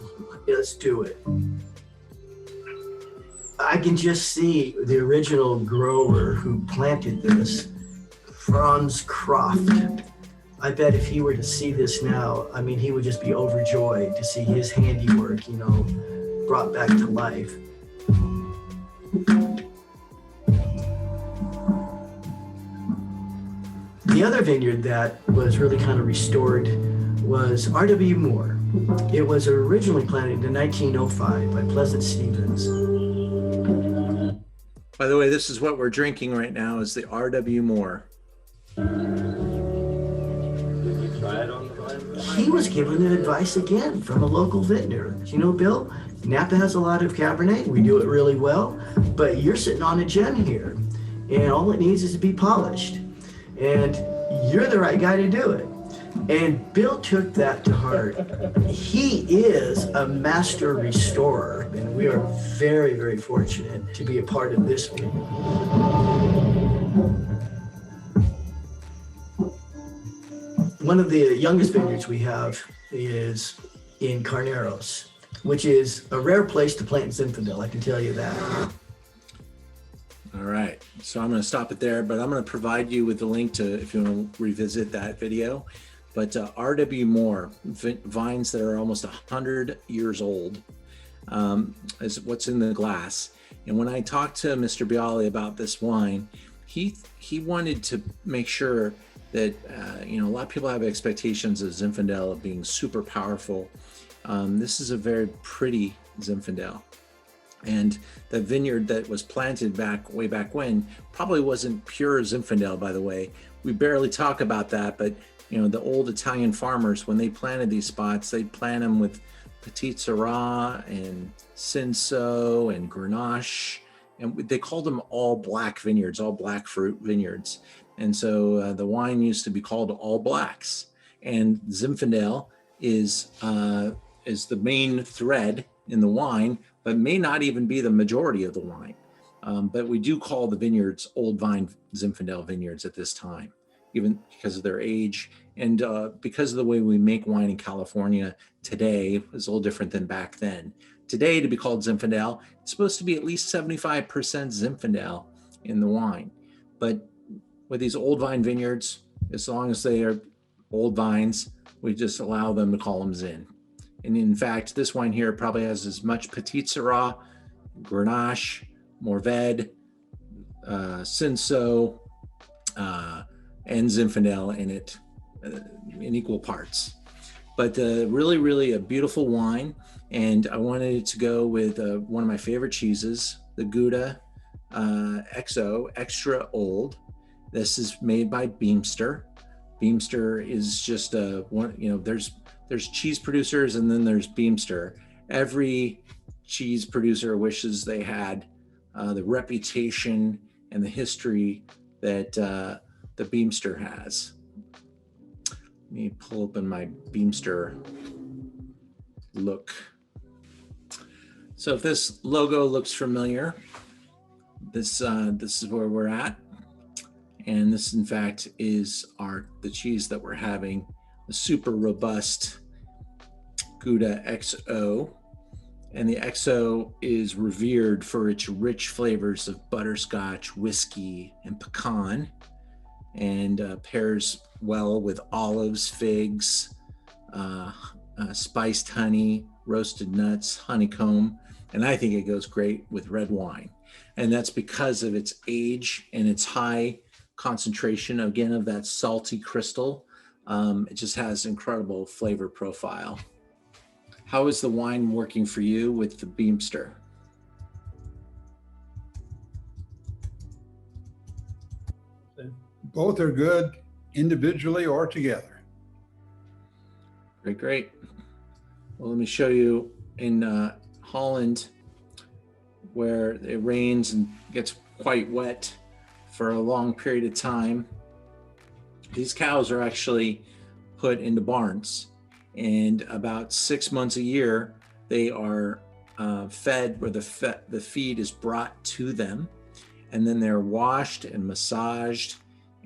Let's do it. I can just see the original grower who planted this, Franz Croft. I bet if he were to see this now, I mean, he would just be overjoyed to see his handiwork, brought back to life. The other vineyard that was really kind of restored was R.W. Moore. It was originally planted in 1905 by Pleasant Stevens. By the way, this is what we're drinking right now, is the R.W. Moore. He was given the advice again from a local vintner. Bill, Napa has a lot of Cabernet. We do it really well, but you're sitting on a gem here, and all it needs is to be polished. And you're the right guy to do it. And Bill took that to heart. He is a master restorer, and we are very, very fortunate to be a part of this vineyard. One of the youngest vineyards we have is in Carneros, which is a rare place to plant Zinfandel, I can tell you that. All right, so I'm going to stop it there, but I'm going to provide you with the link to, if you want to revisit that video. But R.W. Moore, vines that are almost 100 years old, is what's in the glass. And when I talked to Mr. Bialy about this wine, he wanted to make sure that, a lot of people have expectations of Zinfandel of being super powerful. This is a very pretty Zinfandel. And the vineyard that was planted way back when probably wasn't pure Zinfandel, by the way. We barely talk about that, but the old Italian farmers, when they planted these spots, they plant them with Petit Syrah and Cinsault and Grenache, and they called them all black vineyards, all black fruit vineyards. And so the wine used to be called All Blacks. And Zinfandel is the main thread in the wine, but may not even be the majority of the wine. But we do call the vineyards Old Vine Zinfandel vineyards at this time, even because of their age and because of the way we make wine in California today is a little different than back then. Today, to be called Zinfandel, it's supposed to be at least 75% Zinfandel in the wine. But with these old vine vineyards, as long as they are old vines, we just allow them to call them Zin. And in fact, this wine here probably has as much Petit Syrah, Grenache, Mourvèdre, Cinsault, and Zinfandel in it in equal parts. But really, really a beautiful wine. And I wanted it to go with one of my favorite cheeses, the Gouda XO, Extra Old. This is made by Beemster. Beemster is just there's cheese producers and then there's Beemster. Every cheese producer wishes they had the reputation and the history that the Beemster has. Let me pull open my Beemster look. So if this logo looks familiar, this is where we're at. And this, in fact, is the cheese that we're having, the super robust Gouda XO. And the XO is revered for its rich flavors of butterscotch, whiskey, and pecan, and pairs well with olives, figs, spiced honey, roasted nuts, honeycomb, and I think it goes great with red wine. And that's because of its age and its high concentration, again, of that salty crystal It just has incredible flavor profile. How is the wine working for you with the Beemster? Both are good individually or together. Great, great. Well, let me show you in Holland, where it rains and gets quite wet for a long period of time. These cows are actually put into barns, and about 6 months a year, they are fed, where the feed is brought to them, and then they're washed and massaged.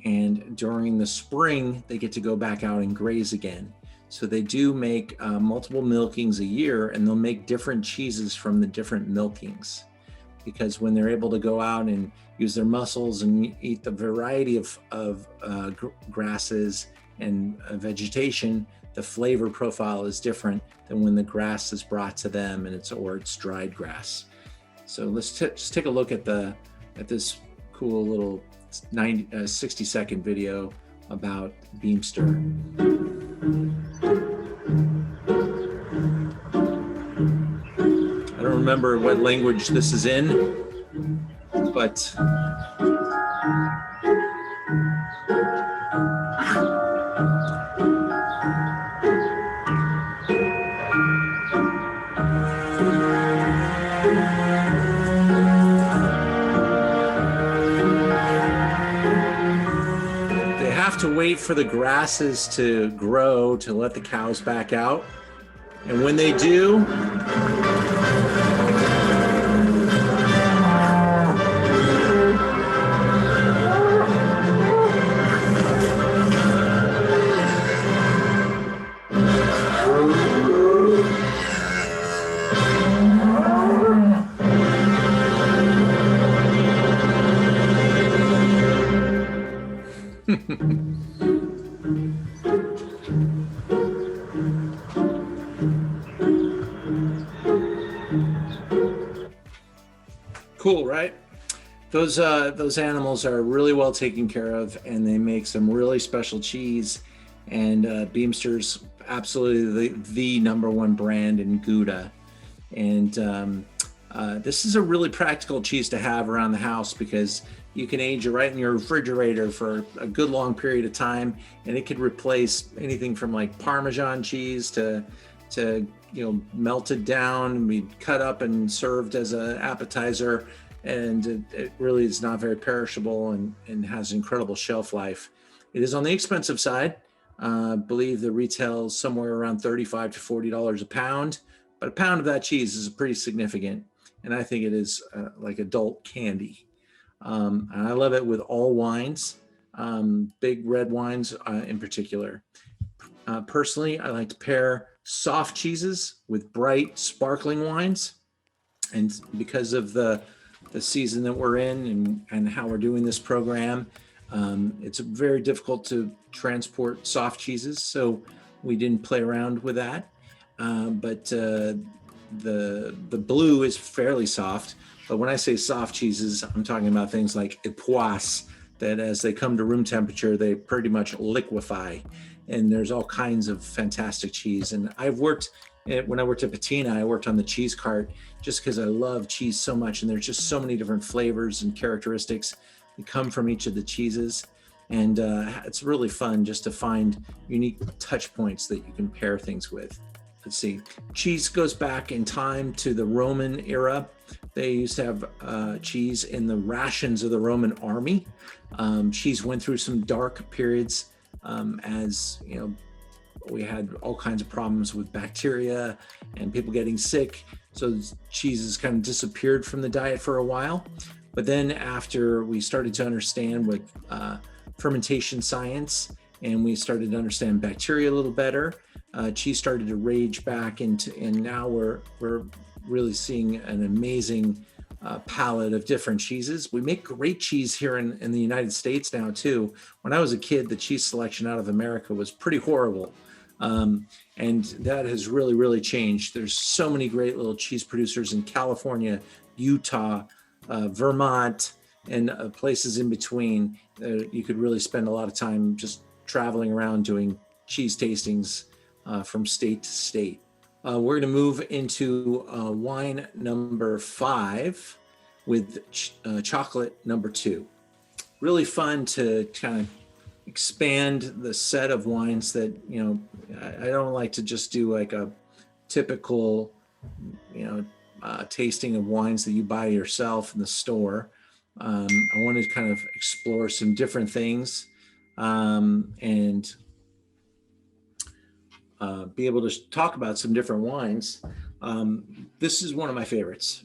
And during the spring, they get to go back out and graze again. So they do make multiple milkings a year, and they'll make different cheeses from the different milkings. Because when they're able to go out and use their muscles and eat the variety of grasses and vegetation, the flavor profile is different than when the grass is brought to them and it's dried grass. So let's just take a look at this cool little 60-second video about Beemster. I don't remember what language this is in, but to wait for the grasses to grow to let the cows back out. And when they do, cool, right? Those animals are really well taken care of, and they make some really special cheese. And Beemster's absolutely the #1 brand in Gouda. And this is a really practical cheese to have around the house, because you can age it right in your refrigerator for a good long period of time, and it could replace anything from like Parmesan cheese to melted down and be cut up and served as an appetizer. And it really is not very perishable and has incredible shelf life. It is on the expensive side. I believe the retail is somewhere around $35 to $40 a pound, but a pound of that cheese is pretty significant. And I think it is like adult candy. And I love it with all wines, big red wines in particular. Personally, I like to pair soft cheeses with bright, sparkling wines. And because of the season that we're in and how we're doing this program, it's very difficult to transport soft cheeses. So we didn't play around with that. But the blue is fairly soft. But when I say soft cheeses, I'm talking about things like époisses, that as they come to room temperature, they pretty much liquefy. And there's all kinds of fantastic cheese. And when I worked at Patina, I worked on the cheese cart just because I love cheese so much. And there's just so many different flavors and characteristics that come from each of the cheeses. And it's really fun just to find unique touch points that you can pair things with. Let's see, cheese goes back in time to the Roman era. They used to have cheese in the rations of the Roman army. Cheese went through some dark periods as we had all kinds of problems with bacteria and people getting sick. So cheeses kind of disappeared from the diet for a while. But then after we started to understand what fermentation science, and we started to understand bacteria a little better, cheese started to rage back into, and now we're really seeing an amazing palette of different cheeses. We make great cheese here in the United States now too. When I was a kid, the cheese selection out of America was pretty horrible. And that has really, really changed. There's so many great little cheese producers in California, Utah, Vermont, and places in between. You could really spend a lot of time just traveling around doing cheese tastings from state to state. We're going to move into wine number 5 with chocolate number 2. Really fun to kind of expand the set of wines that, you know, I don't like to just do like a typical, you know, tasting of wines that you buy yourself in the store. I wanted to kind of explore some different things and be able to talk about some different wines. This is one of my favorites.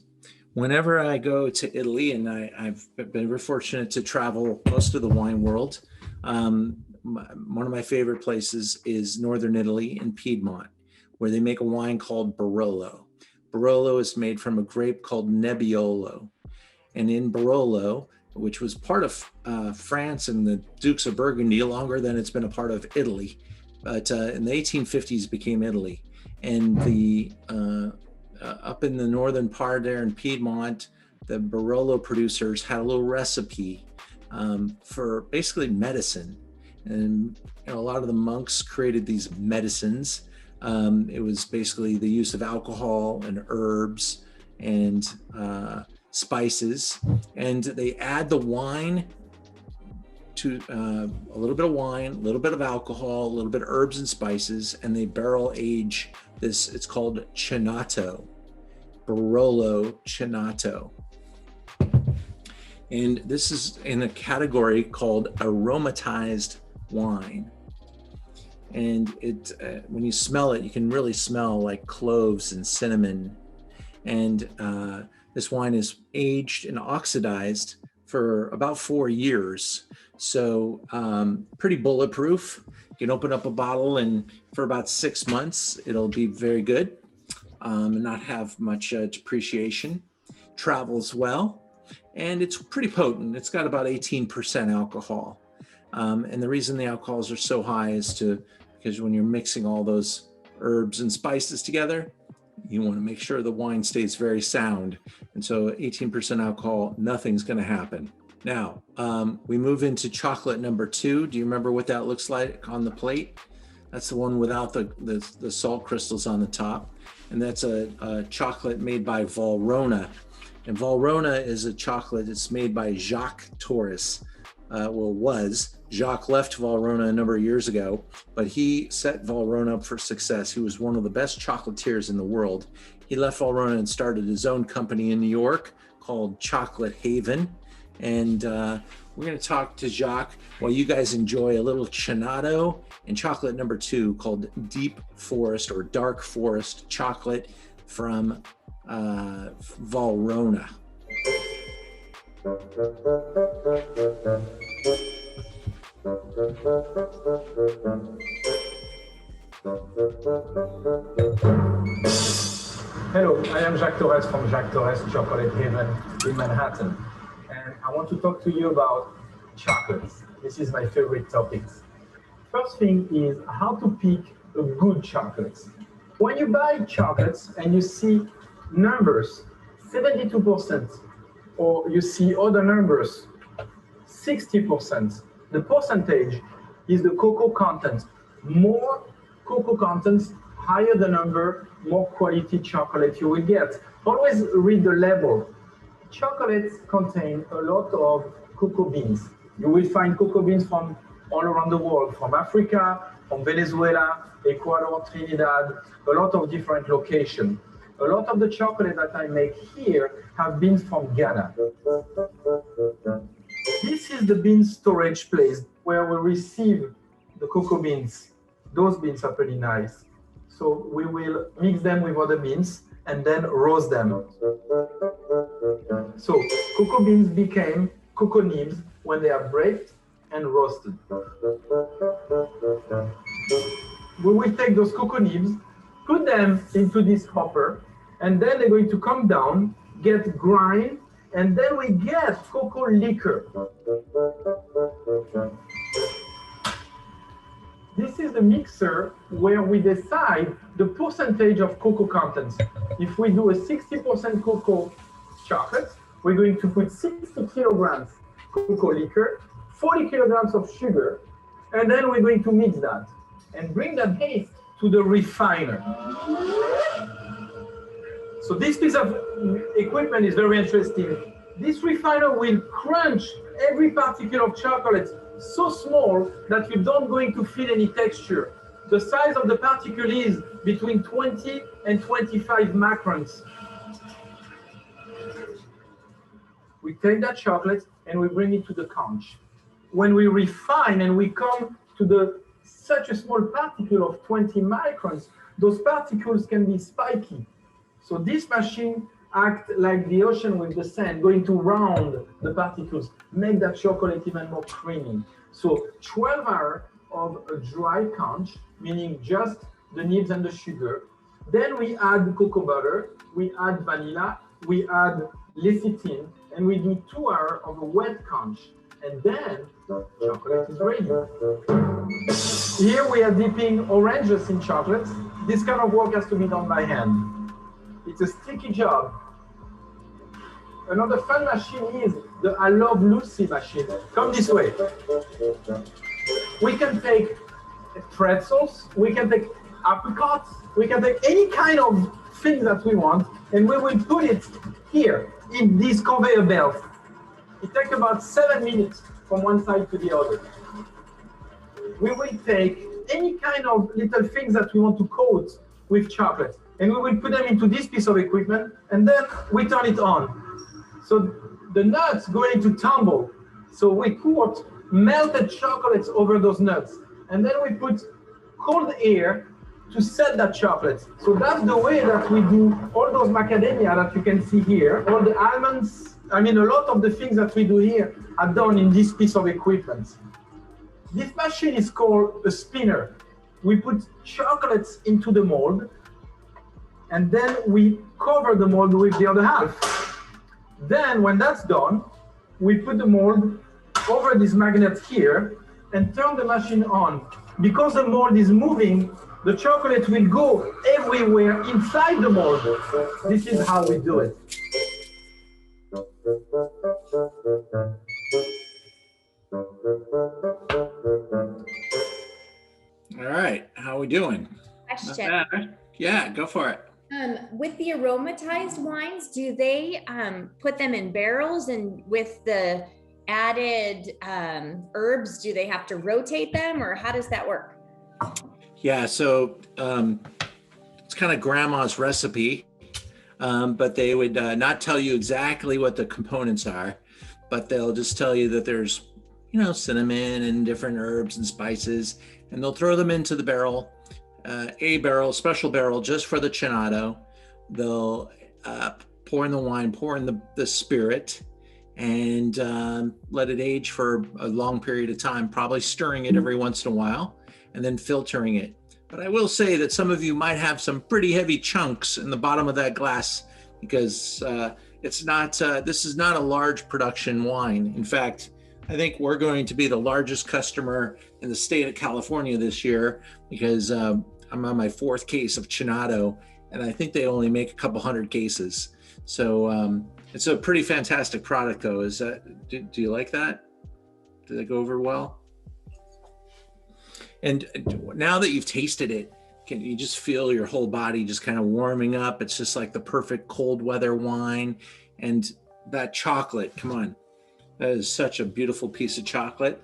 Whenever I go to Italy, and I've been very fortunate to travel most of the wine world, one of my favorite places is Northern Italy in Piedmont, where they make a wine called Barolo. Barolo is made from a grape called Nebbiolo. And in Barolo, which was part of France and the Dukes of Burgundy longer than it's been a part of Italy, but in the 1850s became Italy. And the up in the northern part there in Piedmont, the Barolo producers had a little recipe for basically medicine. And you know, a lot of the monks created these medicines. It was basically the use of alcohol and herbs and spices, and they add the wine to a little bit of wine, a little bit of alcohol, a little bit of herbs and spices, and they barrel age this. It's called Cinato, Barolo Cinato. And this is in a category called aromatized wine. And it, when you smell it, you can really smell like cloves and cinnamon. And this wine is aged and oxidized for about 4 years. So pretty bulletproof. You can open up a bottle and for about 6 months, it'll be very good and not have much depreciation. Travels well, and it's pretty potent. It's got about 18% alcohol. And the reason the alcohols are so high is because when you're mixing all those herbs and spices together, you want to make sure the wine stays very sound. And so 18% alcohol, nothing's going to happen. Now, we move into chocolate number 2. Do you remember what that looks like on the plate? That's the one without the salt crystals on the top. And that's a chocolate made by Valrhona. And Valrhona is a chocolate that's made by Jacques Torres. Jacques left Valrhona a number of years ago, but he set Valrhona up for success. He was one of the best chocolatiers in the world. He left Valrhona and started his own company in New York called Chocolate Haven. And we're going to talk to Jacques while you guys enjoy a little Cinato and chocolate number 2 called Deep Forest or Dark Forest chocolate from Valrhona. Hello, I am Jacques Torres from Jacques Torres Chocolate Haven in Manhattan, and I want to talk to you about chocolates. This is my favorite topic. First thing is how to pick a good chocolate. When you buy chocolates and you see numbers 72%, or you see other numbers 60%, the percentage is the cocoa content. More cocoa content, higher the number, more quality chocolate you will get. Always read the label. Chocolates contain a lot of cocoa beans. You will find cocoa beans from all around the world, from Africa, from Venezuela, Ecuador, Trinidad, a lot of different locations. A lot of the chocolate that I make here have been from Ghana. This is the bean storage place where we receive the cocoa beans. Those beans are pretty nice. So we will mix them with other beans and then roast them. So cocoa beans became cocoa nibs when they are baked and roasted. We will take those cocoa nibs, put them into this hopper, and then they're going to come down, get grind, and then we get cocoa liquor. This is the mixer where we decide the percentage of cocoa content. If we do a 60% cocoa chocolate, we're going to put 60 kilograms cocoa liquor, 40 kilograms of sugar, and then we're going to mix that. and bring that haze to the refiner. So this piece of equipment is very interesting. This refiner will crunch every particle of chocolate so small that you don't going to feel any texture. The size of the particle is between 20 and 25 macrons. We take that chocolate and we bring it to the conch. When we refine and we come to such a small particle of 20 microns, those particles can be spiky. So this machine acts like the ocean with the sand, going to round the particles, make that chocolate even more creamy. So 12 hours of a dry conch, meaning just the nibs and the sugar. Then we add cocoa butter, we add vanilla, we add lecithin, and we do 2 hours of a wet conch. And then chocolate is ready. Here we are dipping oranges in chocolate. This kind of work has to be done by hand. It's a sticky job. Another fun machine is the I Love Lucy machine. Come this way. We can take pretzels, we can take apricots, we can take any kind of thing that we want, and we will put it here in this conveyor belt. It takes about 7 minutes from one side to the other. We will take any kind of little things that we want to coat with chocolate, and we will put them into this piece of equipment, and then we turn it on. So the nuts going to tumble. So we put melted chocolates over those nuts, and then we put cold air to set that chocolate. So that's the way that we do all those macadamia that you can see here, all the almonds. I mean, a lot of the things that we do here are done in this piece of equipment. This machine is called a spinner. We put chocolates into the mold, and then we cover the mold with the other half. Then when that's done, we put the mold over this magnet here and turn the machine on. Because the mold is moving, the chocolate will go everywhere inside the mold. This is how we do it. All right, how are we doing? Question. Yeah, go for it. With the aromatized wines, do they put them in barrels, and with the added herbs, do they have to rotate them, or how does that work? Yeah, so it's kind of grandma's recipe, but they would not tell you exactly what the components are, but they'll just tell you that there's, cinnamon and different herbs and spices, and they'll throw them into the barrel, special barrel just for the Chinado. They'll pour in the wine, pour in the spirit, and let it age for a long period of time, probably stirring it every once in a while, and then filtering it. But I will say that some of you might have some pretty heavy chunks in the bottom of that glass, because this is not a large production wine. In fact, I think we're going to be the largest customer in the state of California this year, because I'm on my 4th case of Chinado, and I think they only make a couple hundred cases. So it's a pretty fantastic product, though. Do you like that? Did that go over well? And now that you've tasted it, can you just feel your whole body just kind of warming up? It's just like the perfect cold weather wine. And that chocolate, come on. That is such a beautiful piece of chocolate.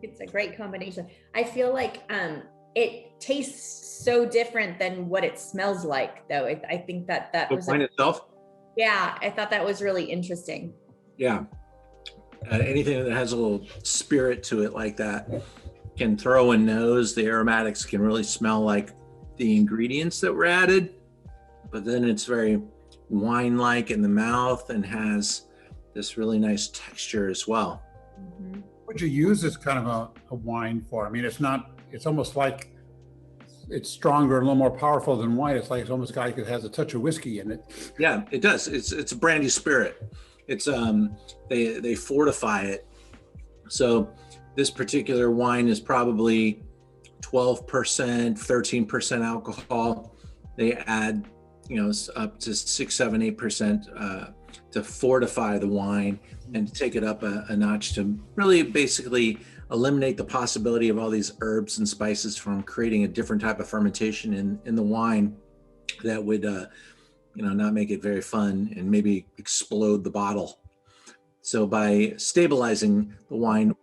It's a great combination. I feel like it tastes so different than what it smells like, though. I think that was the wine itself? Yeah, I thought that was really interesting. Yeah. Anything that has a little spirit to it like that can throw a nose. The aromatics can really smell like the ingredients that were added, but then it's very wine-like in the mouth and has this really nice texture as well. What would you use this kind of a wine for? I mean, it's almost like it's stronger and a little more powerful than wine. It's almost like it has a touch of whiskey in it. Yeah, it does. It's a brandy spirit. It's they fortify it. So this particular wine is probably 12%, 13% alcohol. They add, up to 6, 7, 8% to fortify the wine and to take it up a notch to really basically eliminate the possibility of all these herbs and spices from creating a different type of fermentation in the wine that would, not make it very fun and maybe explode the bottle. So by stabilizing the wine,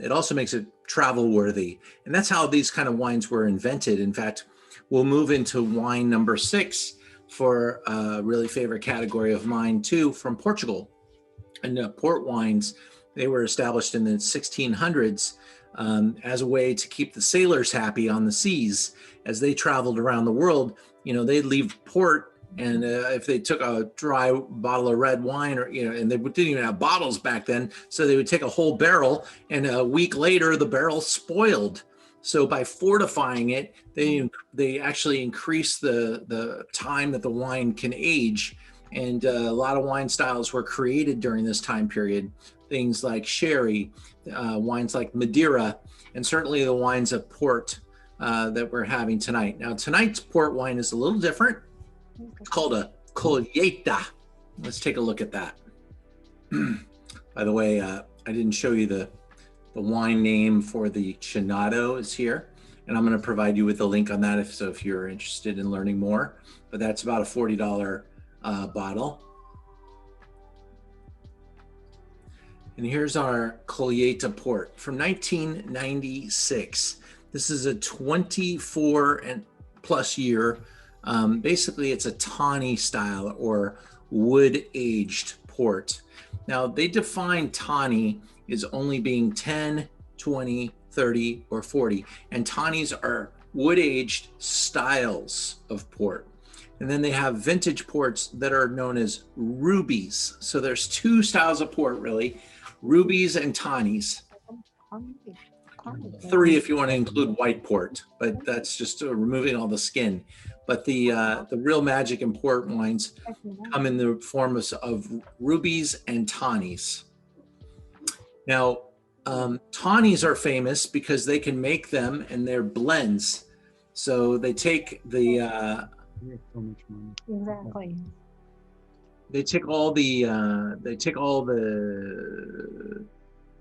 it also makes it travel worthy. And that's how these kind of wines were invented. In fact, we'll move into wine number 6 for a really favorite category of mine too, from Portugal. And port wines, they were established in the 1600s as a way to keep the sailors happy on the seas. As they traveled around the world, they'd leave port, and if they took a dry bottle of red wine, or and they didn't even have bottles back then, so they would take a whole barrel, and a week later the barrel spoiled. So by fortifying it, they actually increase the time that the wine can age. And a lot of wine styles were created during this time period. Things like sherry, wines like Madeira, and certainly the wines of port that we're having tonight. Now, tonight's port wine is a little different. It's called a colheita. Let's take a look at that. By the way, I didn't show you the wine name for the Chinado is here, and I'm going to provide you with a link on that if you're interested in learning more. But that's about a $40 bottle. And here's our Colheita port from 1996. This is a 24 and plus year. Basically, it's a tawny style or wood aged port. Now, they define tawny as only being 10, 20, 30, or 40. And tawnies are wood aged styles of port. And then they have vintage ports that are known as rubies. So there's 2 styles of port, really, rubies and tawnies. 3 if you want to include white port, but that's just removing all the skin. But the real magic in port wines come in the form of rubies and tawnies. Now, tawnies are famous because they can make them and they're blends. So they take the Exactly. they take all the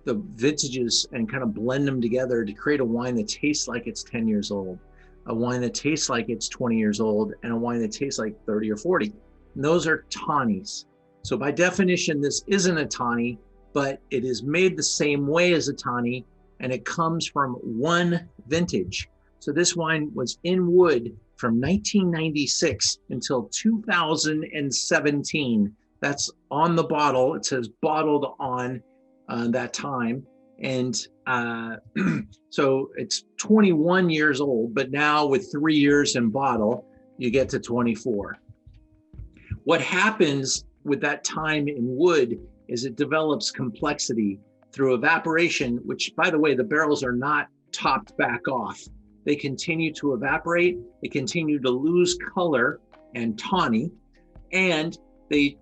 vintages and kind of blend them together to create a wine that tastes like it's 10 years old, a wine that tastes like it's 20 years old, and a wine that tastes like 30 or 40. And those are tawnies. So by definition, this isn't a tawny, but it is made the same way as a tawny, and it comes from one vintage. So this wine was in wood from 1996 until 2017. That's on the bottle. It says bottled on that time. And so it's 21 years old, but now with 3 years in bottle, you get to 24. What happens with that time in wood is it develops complexity through evaporation, which, by the way, the barrels are not topped back off. They continue to evaporate, they continue to lose color and tawny, and the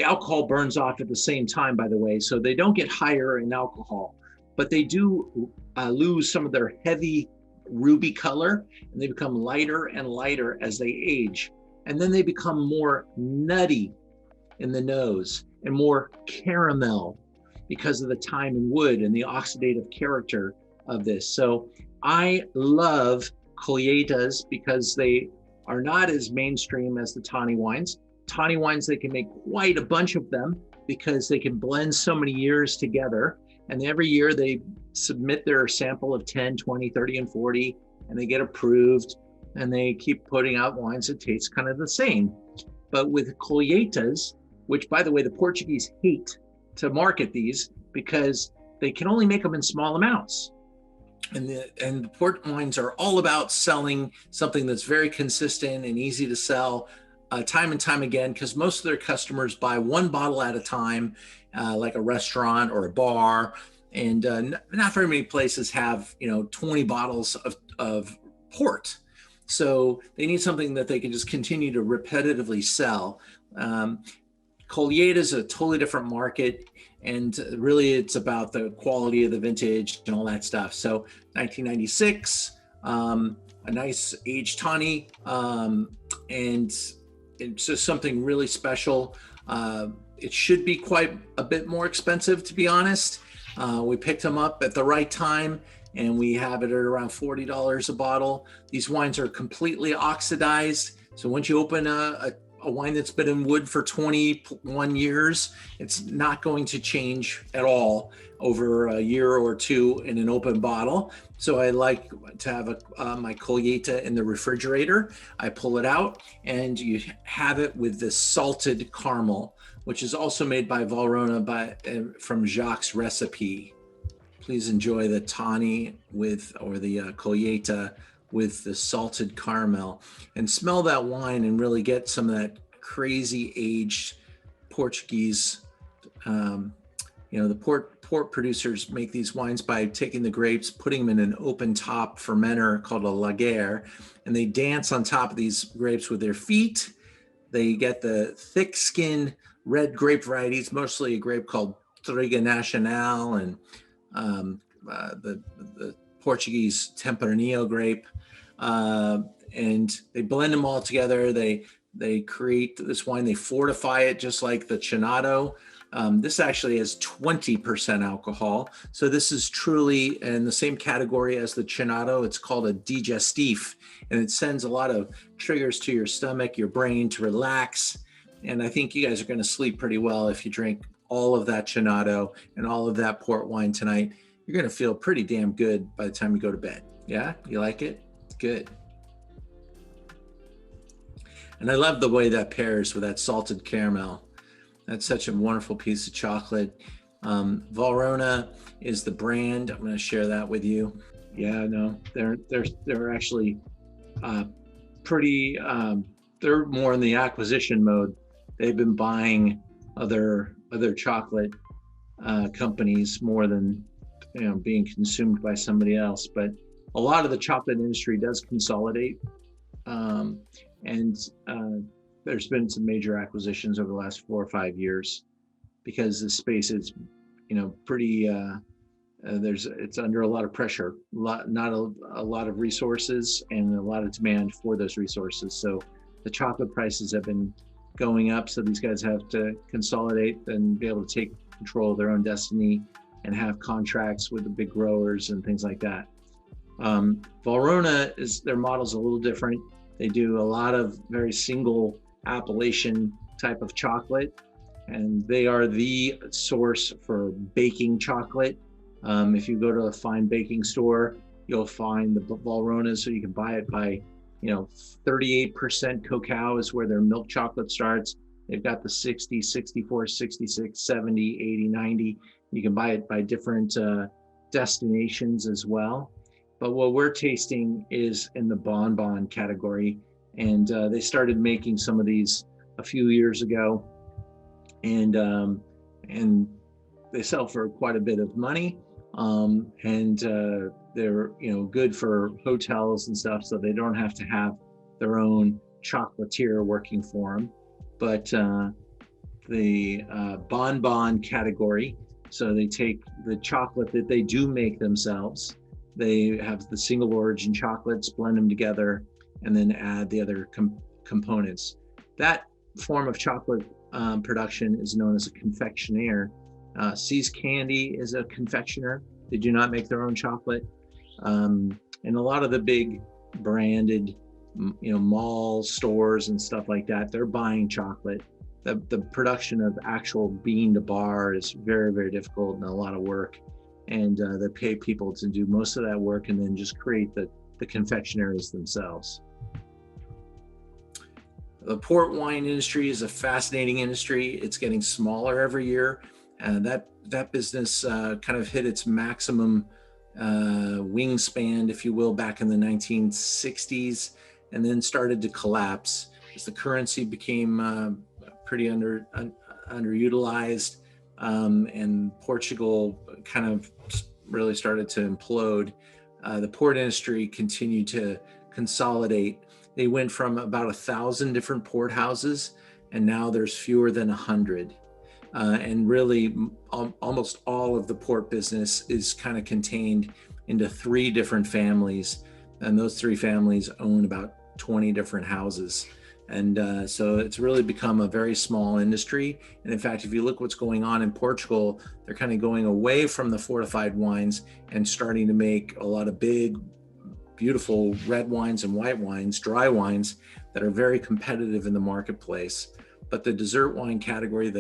alcohol burns off at the same time, by the way, so they don't get higher in alcohol, but they do lose some of their heavy ruby color, and they become lighter and lighter as they age. And then they become more nutty in the nose and more caramel because of the time in wood and the oxidative character of this. So I love colheitas because they are not as mainstream as the tawny wines. Tawny wines, they can make quite a bunch of them because they can blend so many years together. And every year they submit their sample of 10, 20, 30, and 40, and they get approved, and they keep putting out wines that taste kind of the same. But with colheitas, which, by the way, the Portuguese hate to market these because they can only make them in small amounts. And the port wines are all about selling something that's very consistent and easy to sell time and time again, because most of their customers buy one bottle at a time, like a restaurant or a bar. And not very many places have 20 bottles of port. So they need something that they can just continue to repetitively sell. Colheita is a totally different market, and really it's about the quality of the vintage and all that stuff. So 1996, a nice aged tawny, and it's just something really special. It should be quite a bit more expensive, to be honest, We picked them up at the right time, and we have it at around $40 a bottle. These wines are completely oxidized. So once you open a wine that's been in wood for 21 years, it's not going to change at all over a year or two in an open bottle. So I like to have my Colheita in the refrigerator. I pull it out, and you have it with this salted caramel, which is also made by Valrhona from Jacques' recipe. Please enjoy the Tawny or the Colheita with the salted caramel, and smell that wine and really get some of that crazy aged Portuguese. The port producers make these wines by taking the grapes, putting them in an open top fermenter called a lager, and they dance on top of these grapes with their feet. They get the thick skinned red grape varieties, mostly a grape called Triga Nacional, and the Portuguese Tempranillo grape, and they blend them all together. They create this wine. They fortify it just like the Chinado. This actually has 20% alcohol. So this is truly in the same category as the Chinado. It's called a digestif, and it sends a lot of triggers to your stomach, your brain to relax. And I think you guys are going to sleep pretty well if you drink all of that Chinado and all of that port wine tonight. You're going to feel pretty damn good by the time you go to bed. Yeah, you like it? Good. And I love the way that pairs with that salted caramel. That's such a wonderful piece of chocolate. Valrhona is the brand. I'm going to share that with you. Yeah, no, they're actually pretty. They're more in the acquisition mode. They've been buying other chocolate companies more than being consumed by somebody else. But a lot of the chocolate industry does consolidate, and there's been some major acquisitions over the last 4 or 5 years, because the space is, pretty. It's under a lot of pressure, not a lot of resources, and a lot of demand for those resources. So the chocolate prices have been going up. So these guys have to consolidate and be able to take control of their own destiny and have contracts with the big growers and things like that. Valrhona their model's a little different. They do a lot of very single appellation type of chocolate, and they are the source for baking chocolate. If you go to a fine baking store, you'll find the Valrhona, so you can buy it by 38% cacao is where their milk chocolate starts. They've got the 60, 64, 66, 70, 80, 90. You can buy it by different destinations as well. But what we're tasting is in the bonbon category. And they started making some of these a few years ago. And they sell for quite a bit of money. They're good for hotels and stuff, so they don't have to have their own chocolatier working for them. But the bonbon category, so they take the chocolate that they do make themselves, they have the single origin chocolates, blend them together, and then add the other components. That form of chocolate production is known as a confectioner. See's Candy is a confectioner. They do not make their own chocolate. And a lot of the big branded, mall stores and stuff like that, they're buying chocolate. The production of actual bean to bar is very, very difficult and a lot of work. And they pay people to do most of that work and then just create the confectionaries themselves. The port wine industry is a fascinating industry. It's getting smaller every year. And that business kind of hit its maximum wingspan, if you will, back in the 1960s, and then started to collapse as the currency became pretty underutilized, and Portugal kind of really started to implode. The port industry continued to consolidate. They went from about 1,000 different port houses, and now there's fewer than 100. And really almost all of the port business is kind of contained into 3 different families. And those 3 families own about 20 different houses. And so it's really become a very small industry. And in fact, if you look what's going on in Portugal, they're kind of going away from the fortified wines and starting to make a lot of big, beautiful red wines and white wines, dry wines that are very competitive in the marketplace. But the dessert wine category,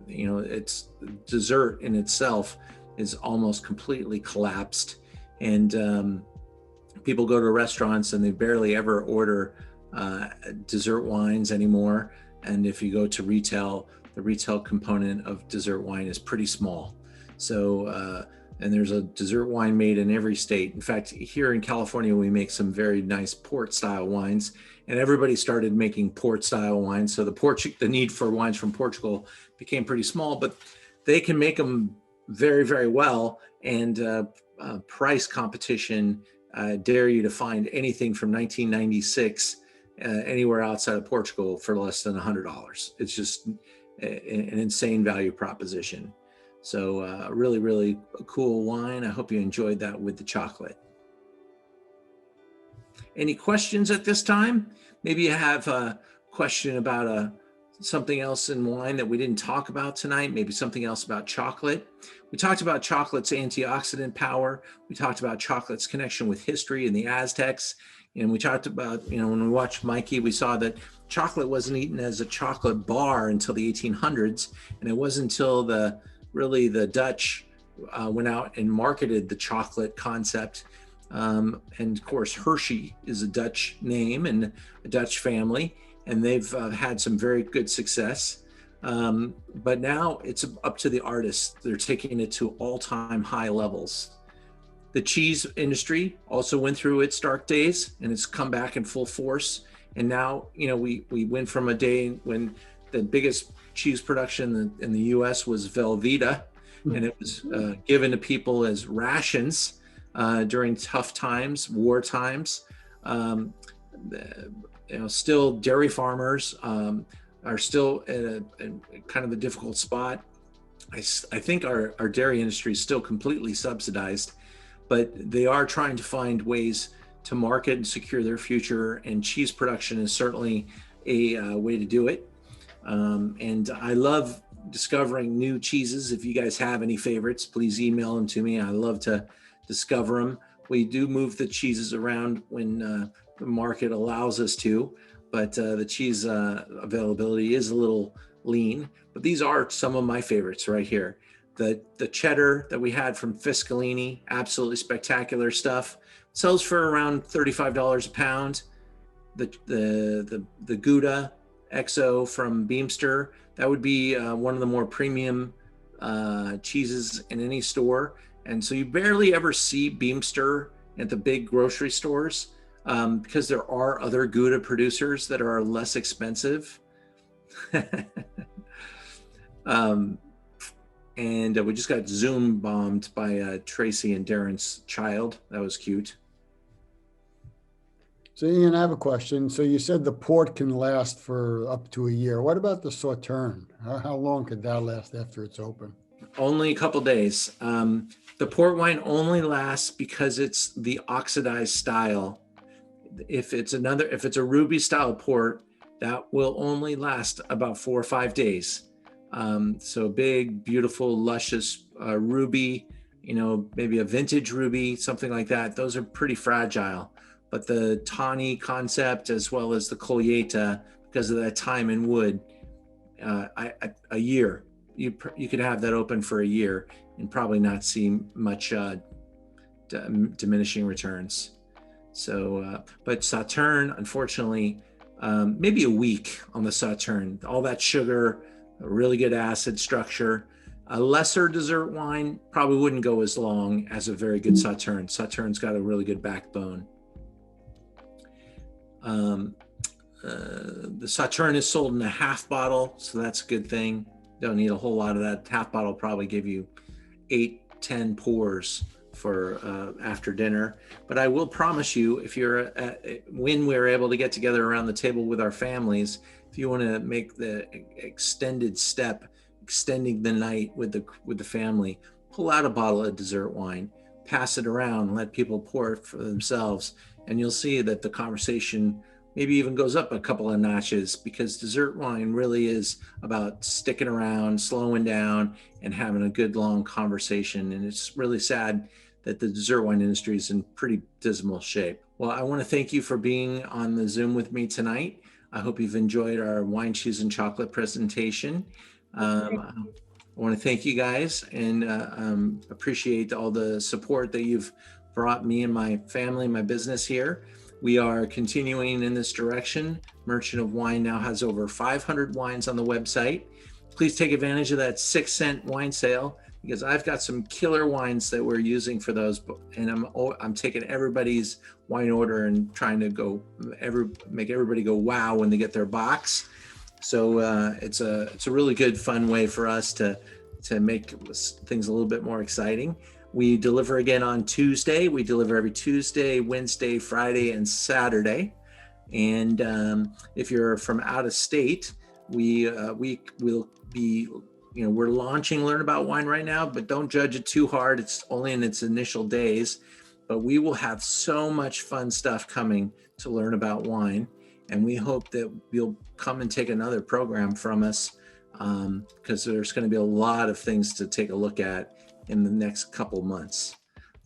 it's dessert in itself is almost completely collapsed. And people go to restaurants and they barely ever order dessert wines anymore. And if you go to retail, the retail component of dessert wine is pretty small. So, and there's a dessert wine made in every state. In fact, here in California, we make some very nice port style wines, and everybody started making port style wines. So the need for wines from Portugal became pretty small, but they can make them very, very well. And price competition, dare you to find anything from 1996 anywhere outside of Portugal for less than $100. It's just an insane value proposition. So really, really cool wine. I hope you enjoyed that with the chocolate. Any questions at this time? Maybe you have a question about something else in wine that we didn't talk about tonight, maybe something else about chocolate. We talked about chocolate's antioxidant power. We talked about chocolate's connection with history and the Aztecs. And we talked about, when we watched Mikey, we saw that chocolate wasn't eaten as a chocolate bar until the 1800s. And it wasn't until the Dutch went out and marketed the chocolate concept. And of course, Hershey is a Dutch name and a Dutch family, and they've had some very good success. But now it's up to the artists. They're taking it to all-time high levels. The cheese industry also went through its dark days, and it's come back in full force. And now, we went from a day when the biggest cheese production in the US was Velveeta, and it was given to people as rations during tough times, war times. Still dairy farmers are still in kind of a difficult spot. I think our dairy industry is still completely subsidized, but they are trying to find ways to market and secure their future, and cheese production is certainly a way to do it. And I love discovering new cheeses. If you guys have any favorites, please email them to me. I love to discover them. We do move the cheeses around when the market allows us to, but the cheese availability is a little lean. But these are some of my favorites right here. The cheddar that we had from Fiscalini, absolutely spectacular stuff. Sells for around $35 a pound. The Gouda XO from Beemster, that would be one of the more premium cheeses in any store. And so you barely ever see Beemster at the big grocery stores because there are other Gouda producers that are less expensive. And we just got Zoom bombed by Tracy and Darren's child. That was cute. So Ian, I have a question. So you said the port can last for up to a year. What about the Sauterne? How long could that last after it's open? Only a couple days. The port wine only lasts because it's the oxidized style. If it's a ruby style port, that will only last about 4 or 5 days. So big, beautiful, luscious ruby, maybe a vintage ruby, something like that. Those are pretty fragile. But the tawny concept, as well as the Colheita, because of that time in wood, a year, you could have that open for a year and probably not see much diminishing returns. So, but Sauterne, unfortunately, maybe a week on the Sauterne. All that sugar, a really good acid structure. A lesser dessert wine probably wouldn't go as long as a very good Sauterne. Sauterne's got a really good backbone. The Sauterne is sold in a half bottle, so that's a good thing. Don't need a whole lot of that. Half bottle will probably give you 8-10 pours for after dinner. But I will promise you, if you're when we're able to get together around the table with our families, if you want to make the extended step, extending the night with the family, pull out a bottle of dessert wine, pass it around, let people pour it for themselves, and you'll see that the conversation maybe even goes up a couple of notches, because dessert wine really is about sticking around, slowing down, and having a good long conversation. And it's really sad that the dessert wine industry is in pretty dismal shape. Well, I want to thank you for being on the Zoom with me tonight. I hope you've enjoyed our wine, cheese, and chocolate presentation. I want to thank you guys, and appreciate all the support that you've brought me and my family, my business here. We are continuing in this direction. Merchant of Wine now has over 500 wines on the website. Please take advantage of that 6-cent wine sale, because I've got some killer wines that we're using for those, and I'm taking everybody's wine order and trying to make everybody go wow when they get their box. So it's a really good, fun way for us to make things a little bit more exciting. We deliver again on Tuesday. We deliver every Tuesday, Wednesday, Friday, and Saturday. And if you're from out of state, we will be, we're launching Learn About Wine right now, but don't judge it too hard. It's only in its initial days, but we will have so much fun stuff coming to learn about wine. And we hope that you'll come and take another program from us, because there's going to be a lot of things to take a look at in the next couple months.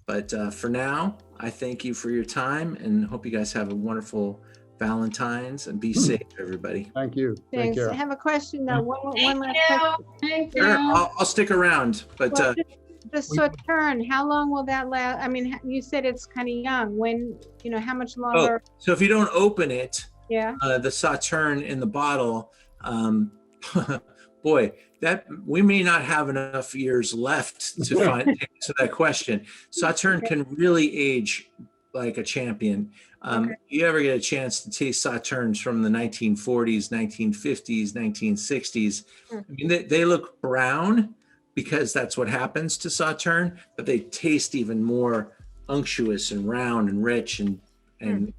But for now, I thank you for your time, and hope you guys have a wonderful Valentine's, and be safe, everybody. Thank you. Thanks. I have a question though. One last question. Thank you. Sure, I'll stick around, but Well, the Sauterne, how long will that last? I mean, you said it's kind of young. When, how much longer? so if you don't open it, Yeah. the Sauterne in the bottle, boy, that we may not have enough years left to find answer that question. Sauterne can really age like a champion. If you ever get a chance to taste Sauternes from the 1940s, 1950s, 1960s, I mean, they look brown because that's what happens to Sauterne, but they taste even more unctuous and round and rich and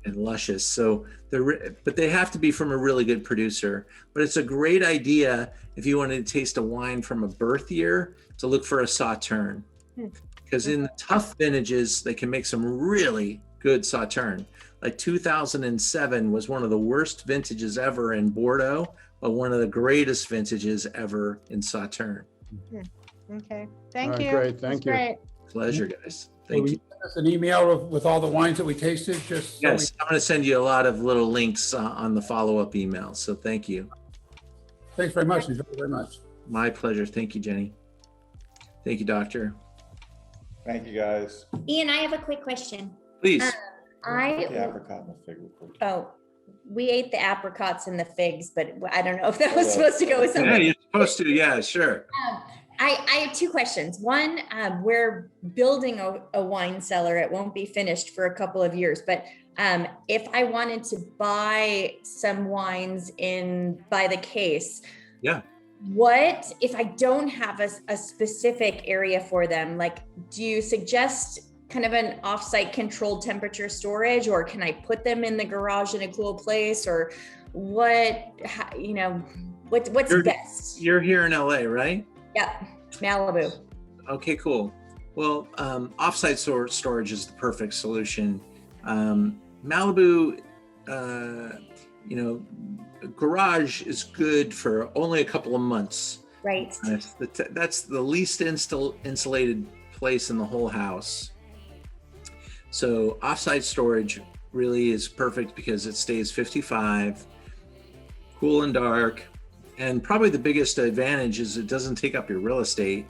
luscious. So but they have to be from a really good producer. But it's a great idea if you wanted to taste a wine from a birth year to look for a Sauterne, because in the tough vintages they can make some really good Sauterne. Like 2007 was one of the worst vintages ever in Bordeaux, but one of the greatest vintages ever in Sauterne. Okay. Thank All right, you. great. Thank you. Great. Pleasure, guys. Will Thank you you. send us an email with all the wines that we tasted? Just so Yes, I'm going to send you a lot of little links on the follow-up email. So thank you. Thanks very much. Enjoy very much. My pleasure. Thank you, Jenny. Thank you, Doctor. Thank you, guys. Ian, I have a quick question. Please. The apricot and the fig were pretty. Oh, we ate the apricots and the figs, but I don't know if that was supposed to go with something. Yeah, you're supposed to. Yeah, sure. I have two questions. One, we're building a wine cellar. It won't be finished for a couple of years, but if I wanted to buy some wines by the case, yeah. What if I don't have a specific area for them? Like, do you suggest kind of an offsite controlled temperature storage, or can I put them in the garage in a cool place, or what's best? You're here in LA, right? Yeah, Malibu. Okay, cool. Well, offsite storage is the perfect solution. Malibu, garage is good for only a couple of months. Right. That's the least insulated place in the whole house. So offsite storage really is perfect because it stays 55, cool and dark. And probably the biggest advantage is it doesn't take up your real estate.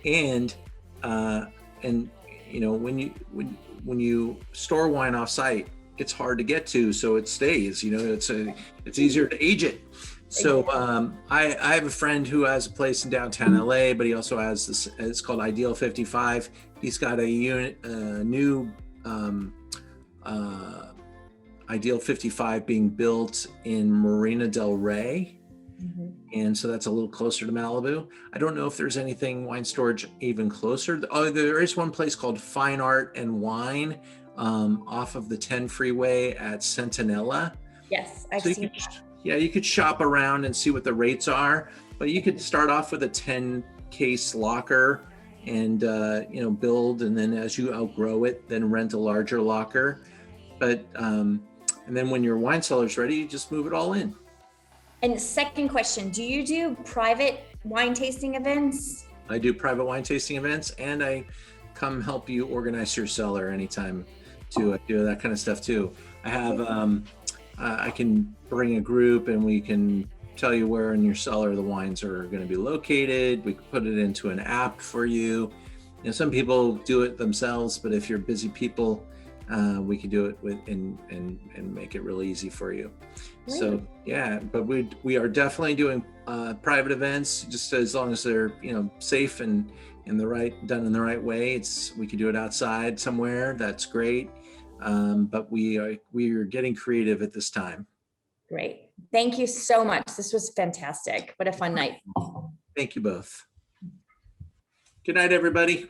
And when you store wine offsite, it's hard to get to, so it stays. It's easier to age it. So I have a friend who has a place in downtown LA, but he also has this. It's called Ideal 55. He's got a new Ideal 55 being built in Marina del Rey. And so that's a little closer to Malibu. I don't know if there's anything wine storage even closer. Oh, there is one place called Fine Art and Wine off of the 10 freeway at Centinela. Yes, I've seen that. Yeah, you could shop around and see what the rates are, but you could start off with a 10 case locker and build, and then as you outgrow it, then rent a larger locker. But And then when your wine cellar is ready, you just move it all in. And second question, do you do private wine tasting events? I do private wine tasting events, and I come help you organize your cellar anytime to do that kind of stuff too. I have, I can bring a group and we can tell you where in your cellar the wines are going to be located. We can put it into an app for you. You know, some people do it themselves, but if you're busy people, we can do it with and make it really easy for you. Great. So yeah, but we are definitely doing private events, just as long as they're, you know, safe and done in the right way. We can do it outside somewhere. That's great. But we are getting creative at this time. Great. Thank you so much. This was fantastic. What a fun night. Thank you both. Good night, everybody.